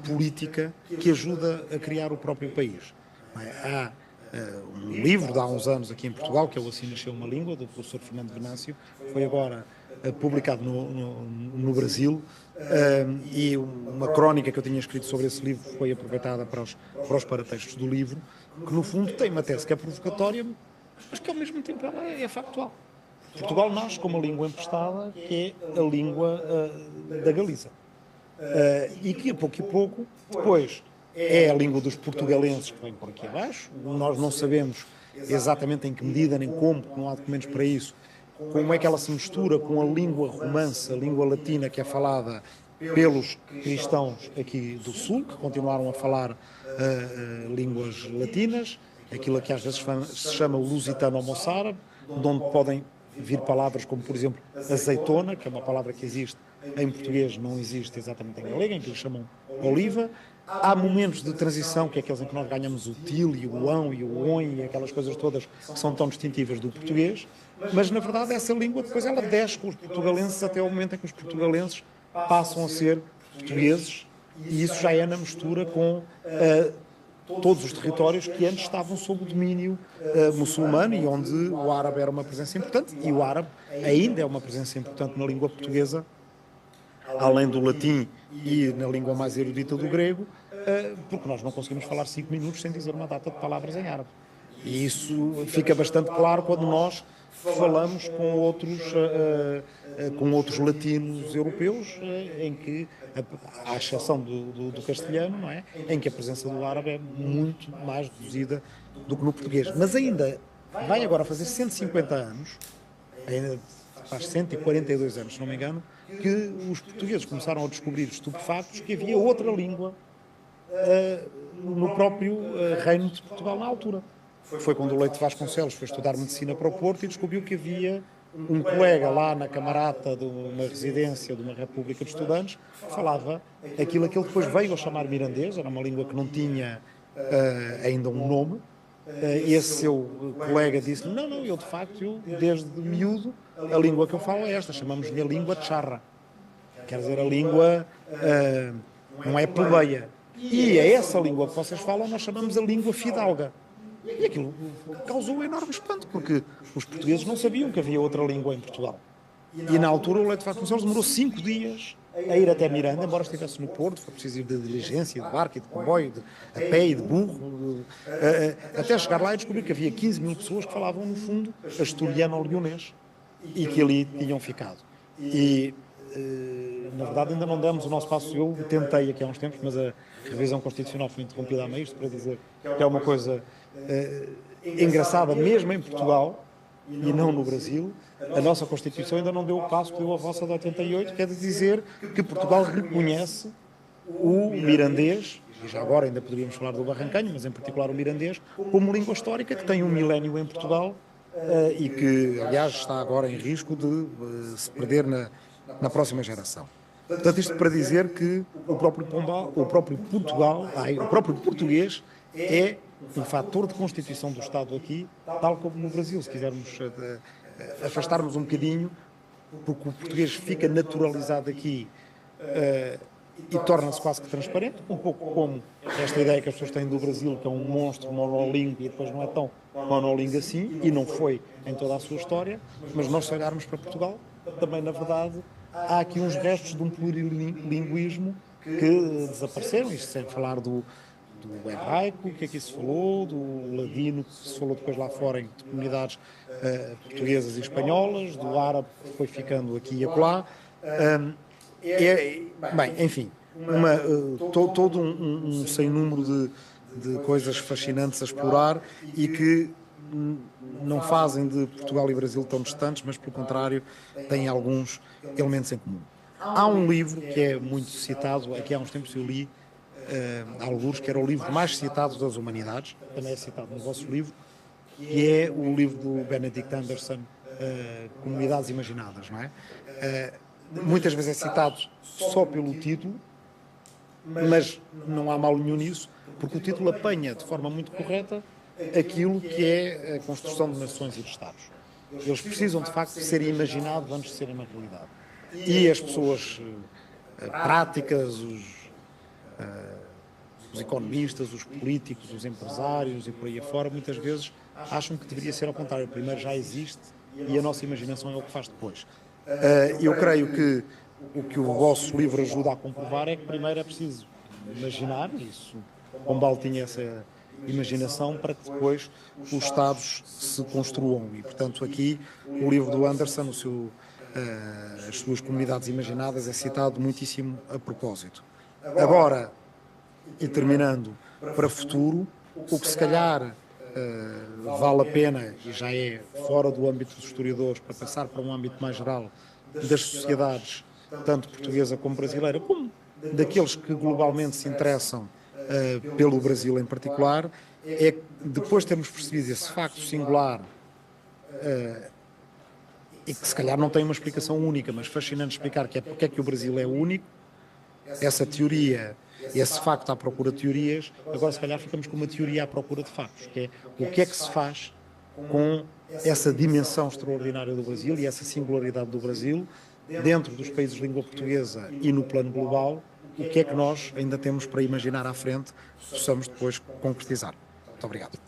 política que ajuda a criar o próprio país. Há um livro de há uns anos aqui em Portugal, que é o Assim Nasceu uma Língua, do professor Fernando Venâncio, foi agora publicado no Brasil, e uma crónica que eu tinha escrito sobre esse livro foi aproveitada para os paratextos do livro, que no fundo tem uma tese que é provocatória, mas que ao mesmo tempo ela é factual. Portugal nasce com uma língua emprestada, que é a língua da Galiza. E que a pouco, depois é a língua dos portugalenses que vem por aqui abaixo. Nós não sabemos exatamente em que medida nem como, porque não há documentos para isso, como é que ela se mistura com a língua romance, a língua latina que é falada pelos cristãos aqui do Sul, que continuaram a falar línguas latinas, aquilo que às vezes se chama o lusitano-moçárabe, de onde podem vir palavras como, por exemplo, azeitona, que é uma palavra que existe em português, não existe exatamente em galego, em que eles chamam oliva. Há momentos de transição, que é aqueles em que nós ganhamos o til e o ão e o on e aquelas coisas todas que são tão distintivas do português, mas na verdade essa língua depois ela desce com os portugalenses até o momento em que os portugalenses passam a ser portugueses, e isso já é na mistura com todos os territórios que antes estavam sob o domínio muçulmano e onde o árabe era uma presença importante, e o árabe ainda é uma presença importante na língua portuguesa, além do latim e na língua mais erudita do grego, porque nós não conseguimos falar 5 minutos sem dizer uma data de palavras em árabe. E isso fica bastante claro quando nós falamos com outros latinos europeus, em que, à exceção do castelhano, não é? Em que a presença do árabe é muito mais reduzida do que no português. Mas ainda vai agora fazer 150 anos, ainda faz 142 anos, se não me engano, que os portugueses começaram a descobrir estupefactos que havia outra língua no próprio reino de Portugal na altura. Foi quando o Leite Vasconcelos foi estudar medicina para o Porto e descobriu que havia um colega lá na camarata de uma residência de uma república de estudantes que falava aquilo que ele depois veio a chamar mirandês, era uma língua que não tinha ainda um nome. Esse seu colega disse: não, eu de facto, desde miúdo, a língua que eu falo é esta, chamamos-lhe a língua charra. Quer dizer, a língua não é plebeia. E a essa língua que vocês falam nós chamamos a língua fidalga. E aquilo causou um enorme espanto, porque os portugueses não sabiam que havia outra língua em Portugal. E na altura o Leite Vasconcelos demorou 5 dias a ir até Miranda, embora estivesse no Porto, foi preciso ir de diligência, de barco e de comboio, a pé e de burro, até chegar lá e descobrir que havia 15 mil pessoas que falavam, no fundo, asturiano-leonês, e que ali tinham ficado. E, na verdade, ainda não demos o nosso passo. Eu tentei aqui há uns tempos, mas a revisão constitucional foi interrompida a meio, isto para dizer que é uma coisa engraçada, mesmo em Portugal, e não no Brasil. A nossa Constituição ainda não deu o passo que deu a vossa de 88, quer dizer que Portugal reconhece o mirandês, e já agora ainda poderíamos falar do barrancanho, mas em particular o mirandês, como língua histórica que tem um milénio em Portugal e que, aliás, está agora em risco de se perder na próxima geração. Portanto, isto para dizer que o próprio português é um fator de constituição do Estado aqui, tal como no Brasil, se quisermos afastarmos um bocadinho, porque o português fica naturalizado aqui e torna-se quase que transparente, um pouco como esta ideia que as pessoas têm do Brasil, que é um monstro monolingue e depois não é tão monolingue assim, e não foi em toda a sua história, mas nós se olharmos para Portugal, também na verdade há aqui uns restos de um plurilinguismo que desapareceram, isto sem falar do hebraico, que aqui se falou, do ladino, que se falou depois lá fora em comunidades portuguesas e espanholas, do árabe que foi ficando aqui e acolá. Bem, enfim, todo um sem número de coisas fascinantes a explorar e que não fazem de Portugal e Brasil tão distantes, mas pelo contrário têm alguns elementos em comum. Há um livro que é muito citado, aqui há uns tempos eu li, alguns, que era o livro mais citado das humanidades, também é citado no vosso livro, que é o livro do Benedict Anderson, Comunidades Imaginadas, não é? Muitas vezes é citado só pelo título, mas não há mal nenhum nisso, porque o título apanha de forma muito correta aquilo que é a construção de nações e de Estados. Eles precisam, de facto, de serem imaginados antes de serem uma realidade. E as pessoas práticas, os economistas, os políticos, os empresários e por aí afora, muitas vezes acham que deveria ser ao contrário. Primeiro já existe e a nossa imaginação é o que faz depois. Eu creio que o que o vosso livro ajuda a comprovar é que primeiro é preciso imaginar isso. Pombal tinha essa imaginação para que depois os Estados se construam. E, portanto, aqui o livro do Anderson, as suas comunidades imaginadas, é citado muitíssimo a propósito. Agora, e terminando, para o futuro, o que se calhar vale a pena, e já é fora do âmbito dos historiadores, para passar para um âmbito mais geral das sociedades, tanto portuguesa como brasileira, como daqueles que globalmente se interessam pelo Brasil em particular, é que depois de termos percebido esse facto singular e que se calhar não tem uma explicação única, mas fascinante explicar que é porque é que o Brasil é único, essa teoria, esse facto à procura de teorias, agora se calhar ficamos com uma teoria à procura de factos, que é o que é que se faz com essa dimensão extraordinária do Brasil e essa singularidade do Brasil dentro dos países de língua portuguesa e no plano global, o que é que nós ainda temos para imaginar à frente que possamos depois concretizar. Muito obrigado.